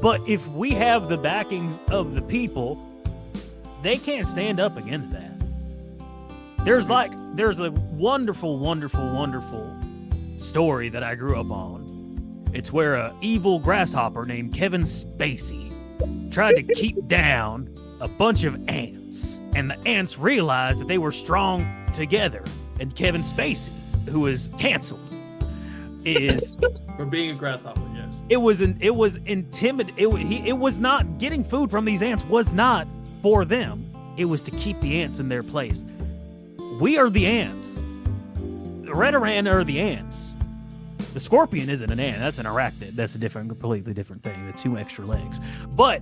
Speaker 6: But if we have the backings of the people, they can't stand up against that. There's a wonderful, wonderful, wonderful story that I grew up on. It's where an evil grasshopper named Kevin Spacey tried to keep down a bunch of ants. And the ants realized that they were strong together. And Kevin Spacey, who was canceled, is
Speaker 4: For being a grasshopper, yes.
Speaker 6: It was intimidating. It was not getting food from these ants was not for them. It was to keep the ants in their place. We are the ants. The Redoran are the ants. The scorpion isn't an ant. That's an arachnid. That's a completely different thing. The 2 extra legs. But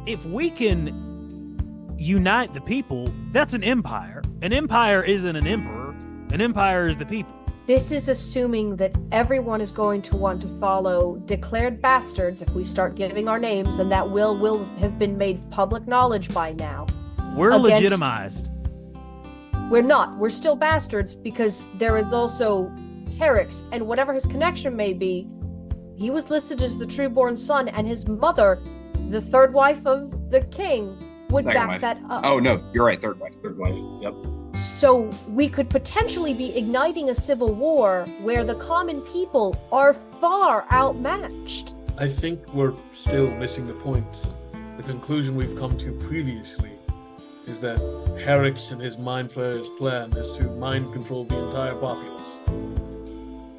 Speaker 6: if we can unite the people, that's an empire. An empire isn't an emperor. An empire is the people.
Speaker 3: This is assuming that everyone is going to want to follow declared bastards if we start giving our names, and that will have been made public knowledge by now.
Speaker 6: We're legitimized.
Speaker 3: We're not. We're still bastards because there is also Herrick's, and whatever his connection may be, he was listed as the trueborn son, and his mother, the 3rd wife of the king, would back that up.
Speaker 2: Oh, no, you're right. Third wife.
Speaker 1: Yep.
Speaker 3: So we could potentially be igniting a civil war where the common people are far outmatched.
Speaker 4: I think we're still missing the point. The conclusion we've come to previously is that Herrick's and his Mind Flayer's plan is to mind control the entire populace.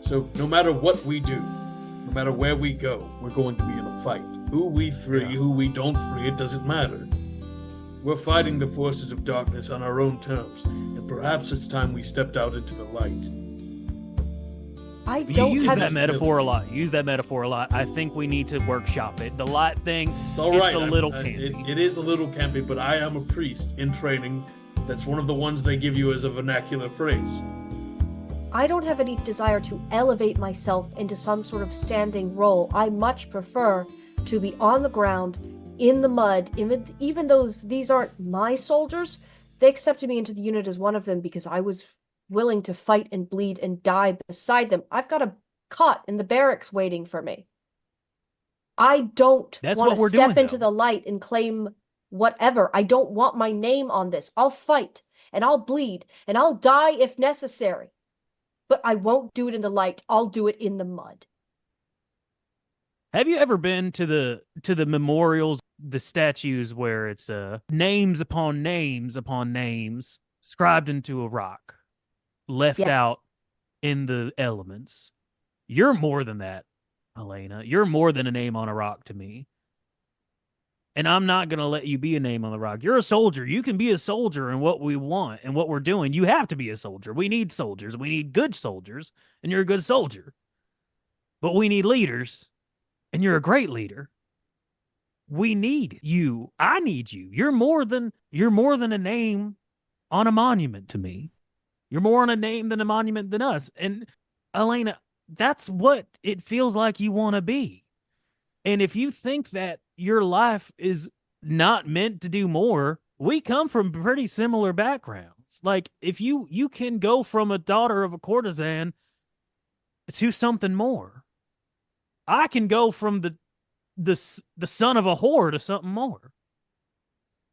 Speaker 4: So no matter what we do, no matter where we go, we're going to be in a fight. Who we free, who we don't free, it doesn't matter. We're fighting the forces of darkness on our own terms, and perhaps it's time we stepped out into the light.
Speaker 6: You use that metaphor a lot. I think we need to workshop it. The light thing,
Speaker 4: it's all right.
Speaker 6: It's a little campy.
Speaker 4: It is a little campy, but I am a priest in training. That's one of the ones they give you as a vernacular phrase.
Speaker 3: I don't have any desire to elevate myself into some sort of standing role. I much prefer to be on the ground, in the mud, even though these aren't my soldiers. They accepted me into the unit as one of them because I was willing to fight and bleed and die beside them. I've got a cot in the barracks waiting for me. I don't want to step into the light and claim whatever. I don't want my name on this. I'll fight and I'll bleed and I'll die if necessary. But I won't do it in the light. I'll do it in the mud.
Speaker 6: Have you ever been to the memorials, the statues where it's names upon names upon names scribed into a rock, left out in the elements? You're more than that, Helaena. You're more than a name on a rock to me. And I'm not going to let you be a name on the rock. You're a soldier. You can be a soldier in what we want and what we're doing. You have to be a soldier. We need soldiers. We need good soldiers, and you're a good soldier. But we need leaders, and you're a great leader. We need you. I need you. You're more than a name on a monument to me. You're more on a name than a monument than us. And Helaena, that's what it feels like you want to be. And if you think that your life is not meant to do more, we come from pretty similar backgrounds. Like, if you can go from a daughter of a courtesan to something more. I can go from the son of a whore to something more.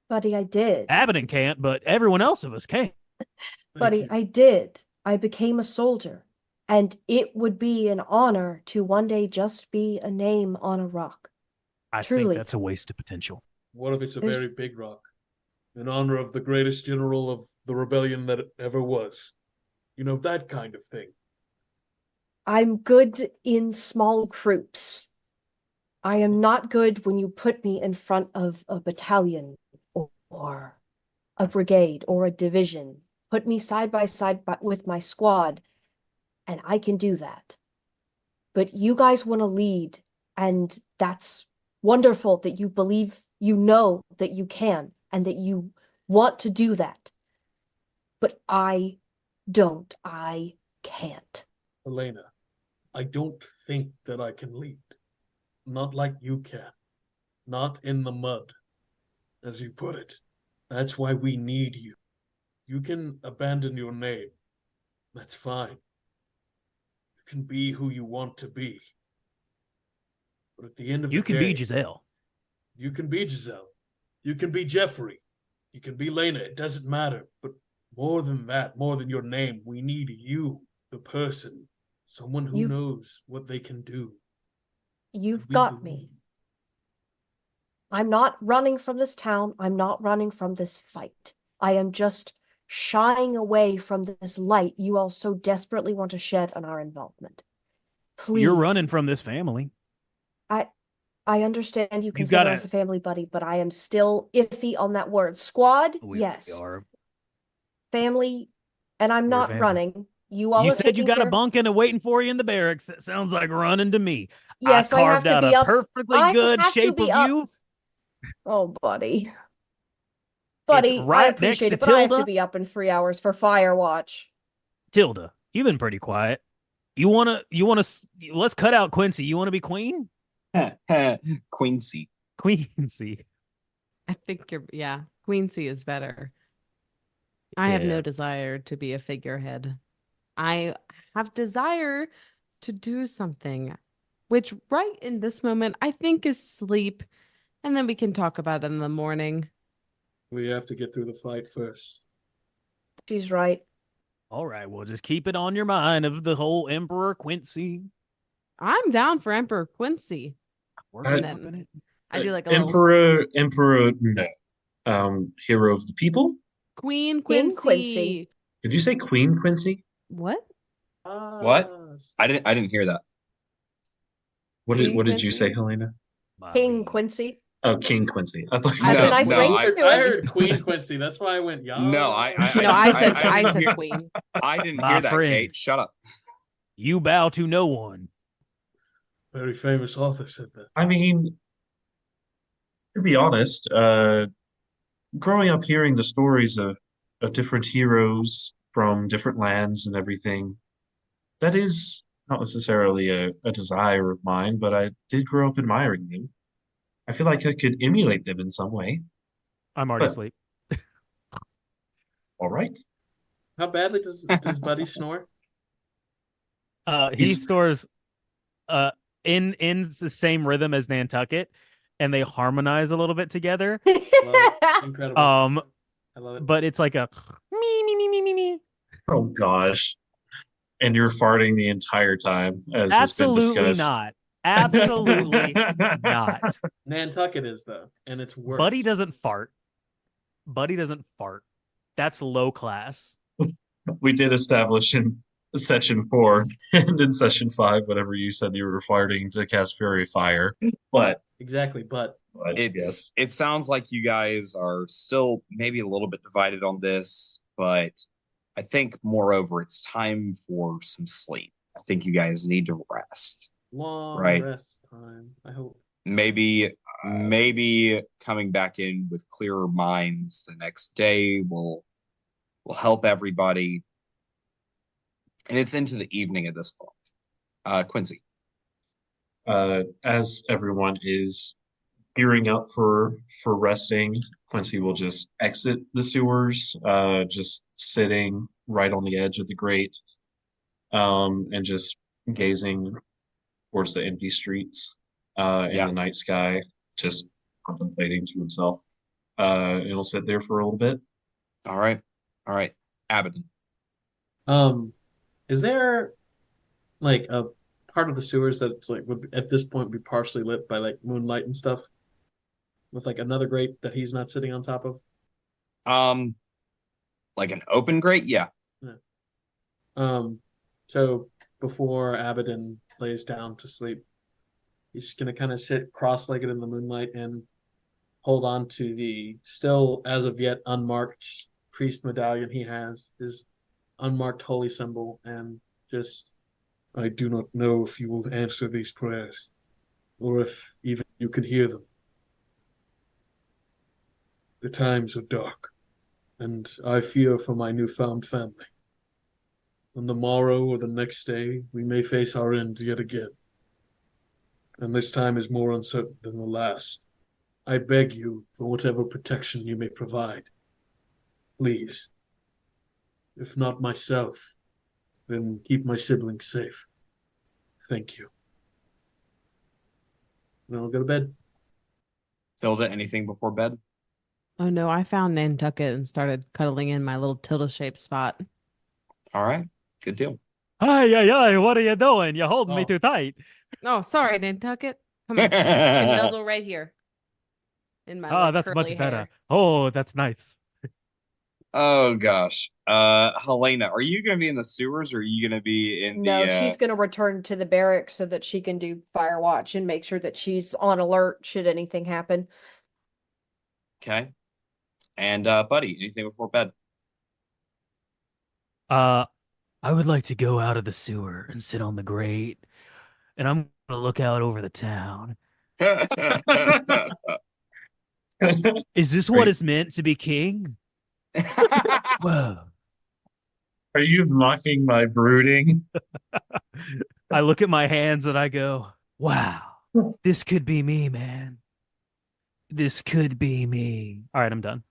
Speaker 3: Buddy, I did.
Speaker 6: Abydan can't, but everyone else of us can.
Speaker 3: Buddy, I did. I became a soldier. And it would be an honor to one day just be a name on a rock.
Speaker 6: I
Speaker 3: Truly.
Speaker 6: think that's a waste of potential.
Speaker 4: What if it's a very big rock? In honor of the greatest general of the rebellion that ever was. You know, that kind of thing.
Speaker 3: I'm good in small groups. I am not good when you put me in front of a battalion or a brigade or a division. Put me side by side with my squad, and I can do that. But you guys want to lead, and that's wonderful that you believe, you know that you can, and that you want to do that. But I don't. I can't.
Speaker 4: Helaena, I don't think that I can lead. Not like you can. Not in the mud, as you put it. That's why we need you. You can abandon your name. That's fine. You can be who you want to be. But at the end of the day...
Speaker 6: You can be Giselle.
Speaker 4: You can be Giselle. You can be Jeffrey. You can be Lena. It doesn't matter. But more than that, more than your name, we need you, the person. Someone who knows what they can do.
Speaker 3: You've got me. I'm not running from this town. I'm not running from this fight. I am just shying away from this light you all so desperately want to shed on our involvement. Please.
Speaker 6: You're running from this family.
Speaker 3: I understand you consider us a family, buddy, but I am still iffy on that word. Squad, yes.
Speaker 6: Are.
Speaker 3: Family, and I'm not running. You
Speaker 6: said you got a bunk and a waiting for you in the barracks. That sounds like running to me.
Speaker 3: Yes,
Speaker 6: I carved out a perfectly good shape of you.
Speaker 3: Oh, buddy. Buddy,
Speaker 6: right
Speaker 3: I appreciate it, but
Speaker 6: Tilda.
Speaker 3: I have to be up in 3 hours for Firewatch.
Speaker 6: Tilda, you've been pretty quiet. You wanna let's cut out Quincy. You wanna be queen?
Speaker 2: Quincy.
Speaker 6: Quincy.
Speaker 5: I think Quincy is better. I have no desire to be a figurehead. I have desire to do something, which right in this moment, I think is sleep. And then we can talk about it in the morning.
Speaker 4: We have to get through the fight first.
Speaker 3: She's right.
Speaker 6: All right, well, just keep it on your mind of the whole Emperor Quincy.
Speaker 5: I'm down for Emperor Quincy.
Speaker 6: I
Speaker 5: do like a
Speaker 1: Emperor, no. Hero of the people?
Speaker 5: Queen Quincy.
Speaker 1: Did you say Queen Quincy?
Speaker 5: What?
Speaker 2: What? I didn't hear that.
Speaker 1: What did you say, Helaena?
Speaker 3: King Quincy.
Speaker 1: Oh, King Quincy. I thought you
Speaker 3: Has
Speaker 1: said
Speaker 3: a nice ring to it.
Speaker 4: I heard Queen Quincy. That's why I went, yeah.
Speaker 2: No,
Speaker 5: I said Queen.
Speaker 2: I didn't hear that,
Speaker 6: friend.
Speaker 2: Kate. Shut up.
Speaker 6: You bow to no one.
Speaker 4: Very famous author said that.
Speaker 1: I mean, to be honest, growing up hearing the stories of different heroes from different lands and everything, That is not necessarily a desire of mine, but I did grow up admiring them. I feel like I could emulate them in some way.
Speaker 6: I'm already
Speaker 1: But
Speaker 6: asleep.
Speaker 1: all right.
Speaker 4: How badly does Buddy snore?
Speaker 6: He
Speaker 1: He's
Speaker 6: stores in the same rhythm as Nantucket, and they harmonize a little bit together.
Speaker 4: Love it. Incredible. I love it.
Speaker 6: But it's like a me me me me me me.
Speaker 1: oh gosh. And you're farting the entire time, as has been
Speaker 6: Absolutely
Speaker 1: discussed.
Speaker 6: not. Absolutely not.
Speaker 4: Nantucket is though, and it's worse.
Speaker 6: Buddy doesn't fart. Buddy doesn't fart. That's low class.
Speaker 1: We did establish in session 4 and in session 5, whatever you said you were farting to cast Fury Fire. But
Speaker 4: Exactly, but
Speaker 1: yes.
Speaker 2: It sounds like you guys are still maybe a little bit divided on this, but I think moreover it's time for some sleep. I think you guys need to rest.
Speaker 4: long
Speaker 2: Right.
Speaker 4: rest time. I hope.
Speaker 2: Maybe coming back in with clearer minds the next day will help everybody. And it's into the evening at this point. Quincy.
Speaker 1: As everyone is gearing up for resting, Quincy will just exit the sewers, just sitting right on the edge of the grate, and just gazing towards the empty streets, in the night sky, just contemplating to himself. And he'll sit there for a little bit.
Speaker 2: All right. Abydan.
Speaker 4: Is there like a part of the sewers that's like would at this point be partially lit by like moonlight and stuff, with like another grate that he's not sitting on top of?
Speaker 2: Like an open grate? Yeah.
Speaker 4: So before Abydan lays down to sleep, he's gonna kind of sit cross-legged in the moonlight and hold on to the still as of yet unmarked priest medallion he has, his unmarked holy symbol, and just, I do not know if you will answer these prayers, or if even you can hear them. The times are dark, and I fear for my newfound family. On the morrow or the next day, we may face our ends yet again. And this time is more uncertain than the last. I beg you for whatever protection you may provide. Please. If not myself, then keep my siblings safe. Thank you. Now I'll go to bed.
Speaker 2: Tilda, anything before bed?
Speaker 5: Oh no, I found Nantucket and started cuddling in my little Tilda-shaped spot.
Speaker 2: All right. Good deal.
Speaker 6: Hi, what are you doing? You're holding me
Speaker 4: Oh.
Speaker 6: too tight.
Speaker 5: Oh, sorry, Nantucket. Come here. You can nuzzle right here. In my like,
Speaker 6: That's
Speaker 5: curly
Speaker 6: much better.
Speaker 5: hair.
Speaker 6: Oh, that's nice.
Speaker 2: Oh gosh. Helaena, are you gonna be in the sewers or are you gonna be in
Speaker 3: No,
Speaker 2: the
Speaker 3: she's going to return to the barracks so that she can do fire watch and make sure that she's on alert should anything happen.
Speaker 2: Okay. And Buddy, anything before bed?
Speaker 6: I would like to go out of the sewer and sit on the grate, and I'm gonna look out over the town. Is this what it's meant to be king? Whoa.
Speaker 1: Are you mocking my brooding?
Speaker 6: I look at my hands and I go, wow, this could be me, man. This could be me. All right, I'm done.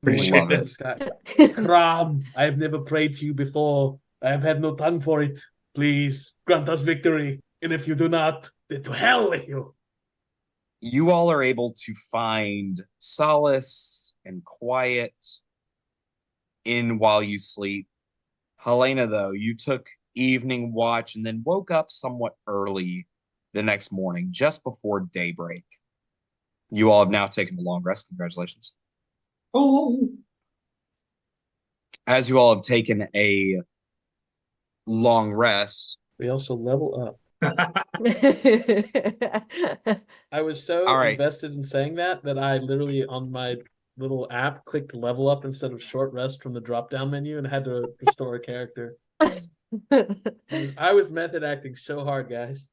Speaker 2: Love it.
Speaker 4: Scott. Ram, I have never prayed to you before. I have had no tongue for it. Please grant us victory. And if you do not, then to hell with you.
Speaker 2: You all are able to find solace and quiet in while you sleep. Helaena, though, you took evening watch and then woke up somewhat early the next morning, just before daybreak. You all have now taken a long rest. Congratulations.
Speaker 1: Oh,
Speaker 2: As you all have taken a long rest,
Speaker 4: We also level up. I was so
Speaker 2: All right.
Speaker 4: invested in saying that I literally on my little app clicked level up instead of short rest from the drop down menu and had to restore a character. I was method acting so hard, guys.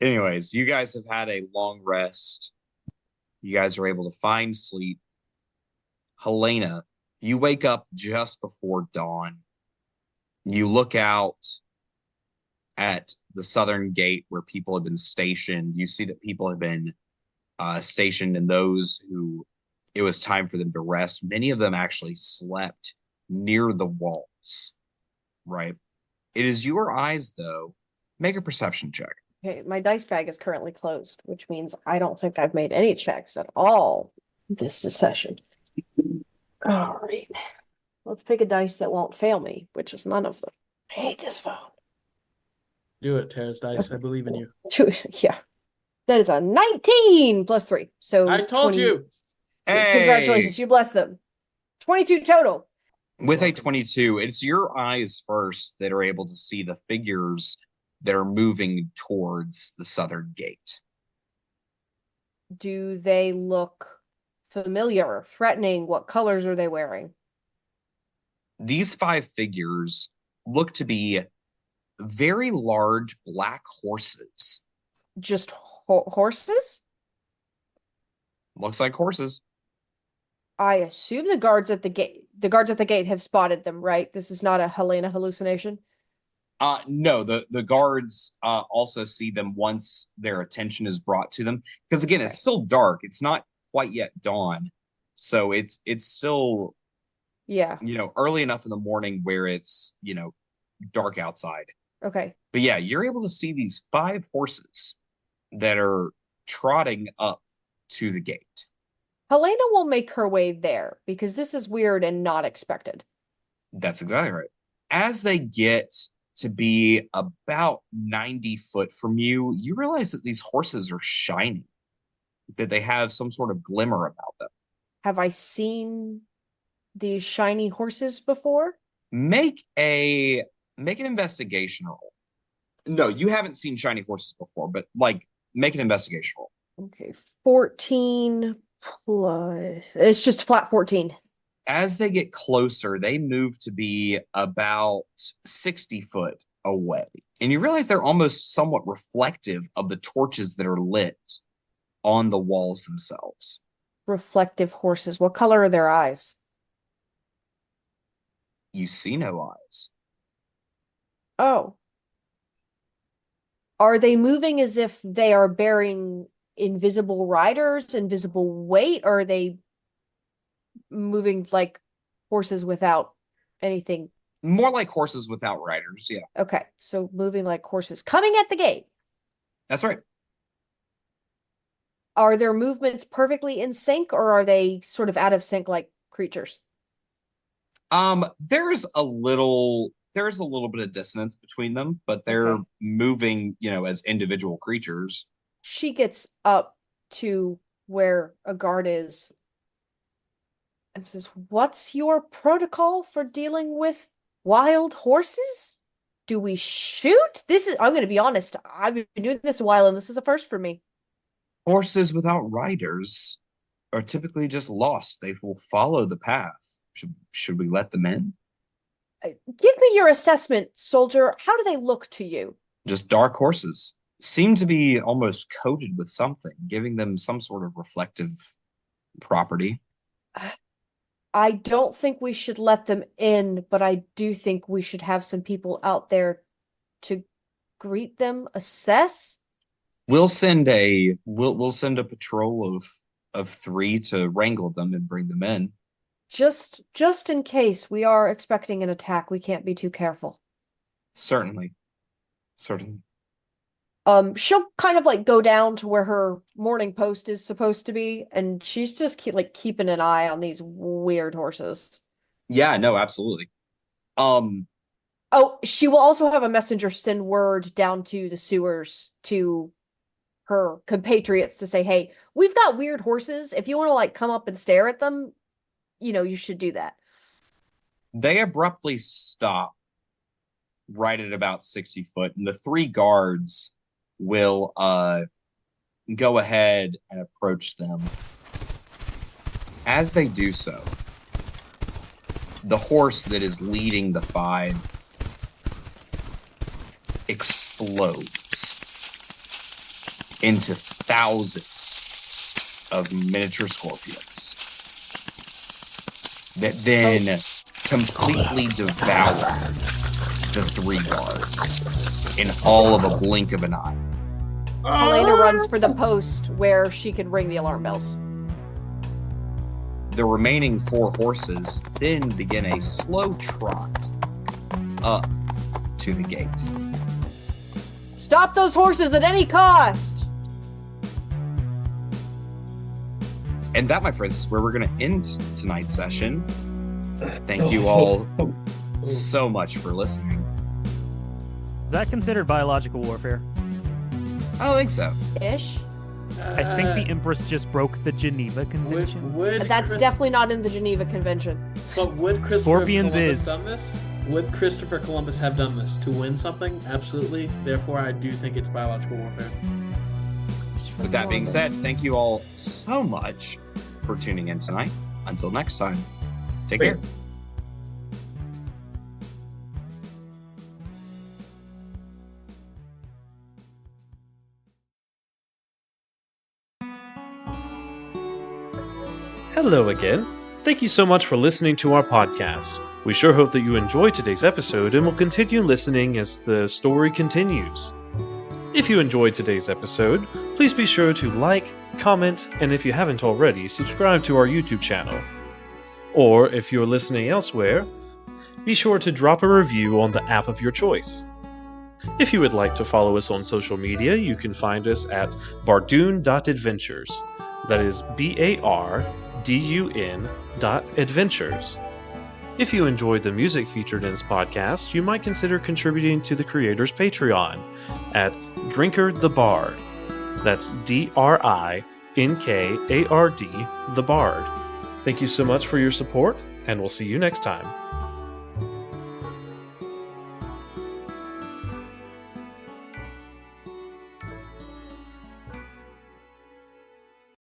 Speaker 2: anyways, you guys have had a long rest. You guys are able to find sleep. Helaena, you wake up just before dawn. You look out at the southern gate where people have been stationed. You see that people have been stationed, and those who it was time for them to rest. Many of them actually slept near the walls, right? It is your eyes, though. Make a perception check.
Speaker 3: Okay, my dice bag is currently closed, which means I don't think I've made any checks at all this session. All right. Let's pick a dice that won't fail me, which is none of them. I hate this phone.
Speaker 4: Do it, Terrace Dice. I believe in you.
Speaker 3: Yeah. That is a 19 plus 3. So
Speaker 4: I told
Speaker 3: 20...
Speaker 4: you.
Speaker 2: Hey!
Speaker 3: Congratulations. You blessed them. 22 total.
Speaker 2: With a 22, it's your eyes first that are able to see the figures that are moving towards the southern gate.
Speaker 3: Do they look familiar, threatening? What colors are they wearing?
Speaker 2: These 5 figures look to be very large black horses.
Speaker 3: Just horses?
Speaker 2: Looks like horses.
Speaker 3: I assume the guards at the gate have spotted them, right? This is not a Helaena hallucination.
Speaker 2: No, the guards also see them once their attention is brought to them. Because again, it's still dark. It's not quite yet dawn. So it's still early enough in the morning where it's, dark outside.
Speaker 3: Okay.
Speaker 2: But yeah, you're able to see these 5 horses that are trotting up to the gate.
Speaker 3: Helaena will make her way there because this is weird and not expected.
Speaker 2: That's exactly right. As they get to be about 90 foot from you, you realize that these horses are shining, that they have some sort of glimmer about them.
Speaker 3: Have I seen these shiny horses before?
Speaker 2: Make an investigation roll. No, you haven't seen shiny horses before, but make an investigation roll.
Speaker 3: Okay, 14 plus. It's just flat 14.
Speaker 2: As they get closer, they move to be about 60 foot away. And you realize they're almost somewhat reflective of the torches that are lit on the walls themselves.
Speaker 3: Reflective horses. What color are their eyes?
Speaker 2: You see no eyes.
Speaker 3: Oh. Are they moving as if they are bearing invisible riders, invisible weight, or are they moving like horses without anything?
Speaker 2: More like horses without riders, yeah.
Speaker 3: Okay, so moving like horses. Coming at the gate.
Speaker 2: That's right.
Speaker 3: Are their movements perfectly in sync, or are they sort of out of sync like creatures?
Speaker 2: There's a little bit of dissonance between them, but they're moving, as individual creatures.
Speaker 3: She gets up to where a guard is and says, "What's your protocol for dealing with wild horses? Do we shoot? I'm going to be honest, I've been doing this a while and this is a first for me."
Speaker 2: Horses without riders are typically just lost. They will follow the path. Should we let them in?
Speaker 3: Give me your assessment, soldier. How do they look to you?
Speaker 2: Just dark horses. Seem to be almost coated with something, giving them some sort of reflective property.
Speaker 3: I don't think we should let them in, but I do think we should have some people out there to greet them, assess.
Speaker 2: We'll send a patrol of 3 to wrangle them and bring them in.
Speaker 3: Just in case we are expecting an attack, we can't be too careful.
Speaker 2: Certainly.
Speaker 3: She'll kind of go down to where her morning post is supposed to be, and she's just keeping an eye on these weird horses.
Speaker 2: Yeah, no, absolutely.
Speaker 3: Oh, she will also have a messenger send word down to the sewers to her compatriots to say, "Hey, we've got weird horses. If you want to come up and stare at them, you should do that."
Speaker 2: They abruptly stop right at about 60 foot, and the 3 guards will go ahead and approach them. As they do so, the horse that is leading the 5 explodes into thousands of miniature scorpions that then completely devour the 3 guards in all of a blink of an eye.
Speaker 3: Helaena runs for the post where she can ring the alarm bells.
Speaker 2: The remaining 4 horses then begin a slow trot up to the gate.
Speaker 3: Stop those horses at any cost!
Speaker 2: And that, my friends, is where we're going to end tonight's session. Thank you all so much for listening.
Speaker 6: Is that considered biological warfare?
Speaker 2: I don't think so.
Speaker 3: Ish.
Speaker 6: I think the Empress just broke the Geneva Convention.
Speaker 3: That's definitely not in the Geneva Convention.
Speaker 4: But would Christopher
Speaker 6: Scorpions
Speaker 4: Columbus
Speaker 6: is.
Speaker 4: done this? Would Christopher Columbus have done this to win something? Absolutely. Therefore, I do think it's biological warfare.
Speaker 2: With that being said, thank you all so much for tuning in tonight. Until next time, take care.
Speaker 1: Hello again. Thank you so much for listening to our podcast. We sure hope that you enjoyed today's episode and will continue listening as the story continues. If you enjoyed today's episode, please be sure to like, comment, and if you haven't already, subscribe to our YouTube channel. Or if you're listening elsewhere, be sure to drop a review on the app of your choice. If you would like to follow us on social media, you can find us at bardoon.adventures. That is BARDUN.adventures. If you enjoyed the music featured in this podcast, you might consider contributing to the creator's Patreon at Drinker the Bard. That's DRINKARD, the Bard. Thank you so much for your support, and we'll see you next time.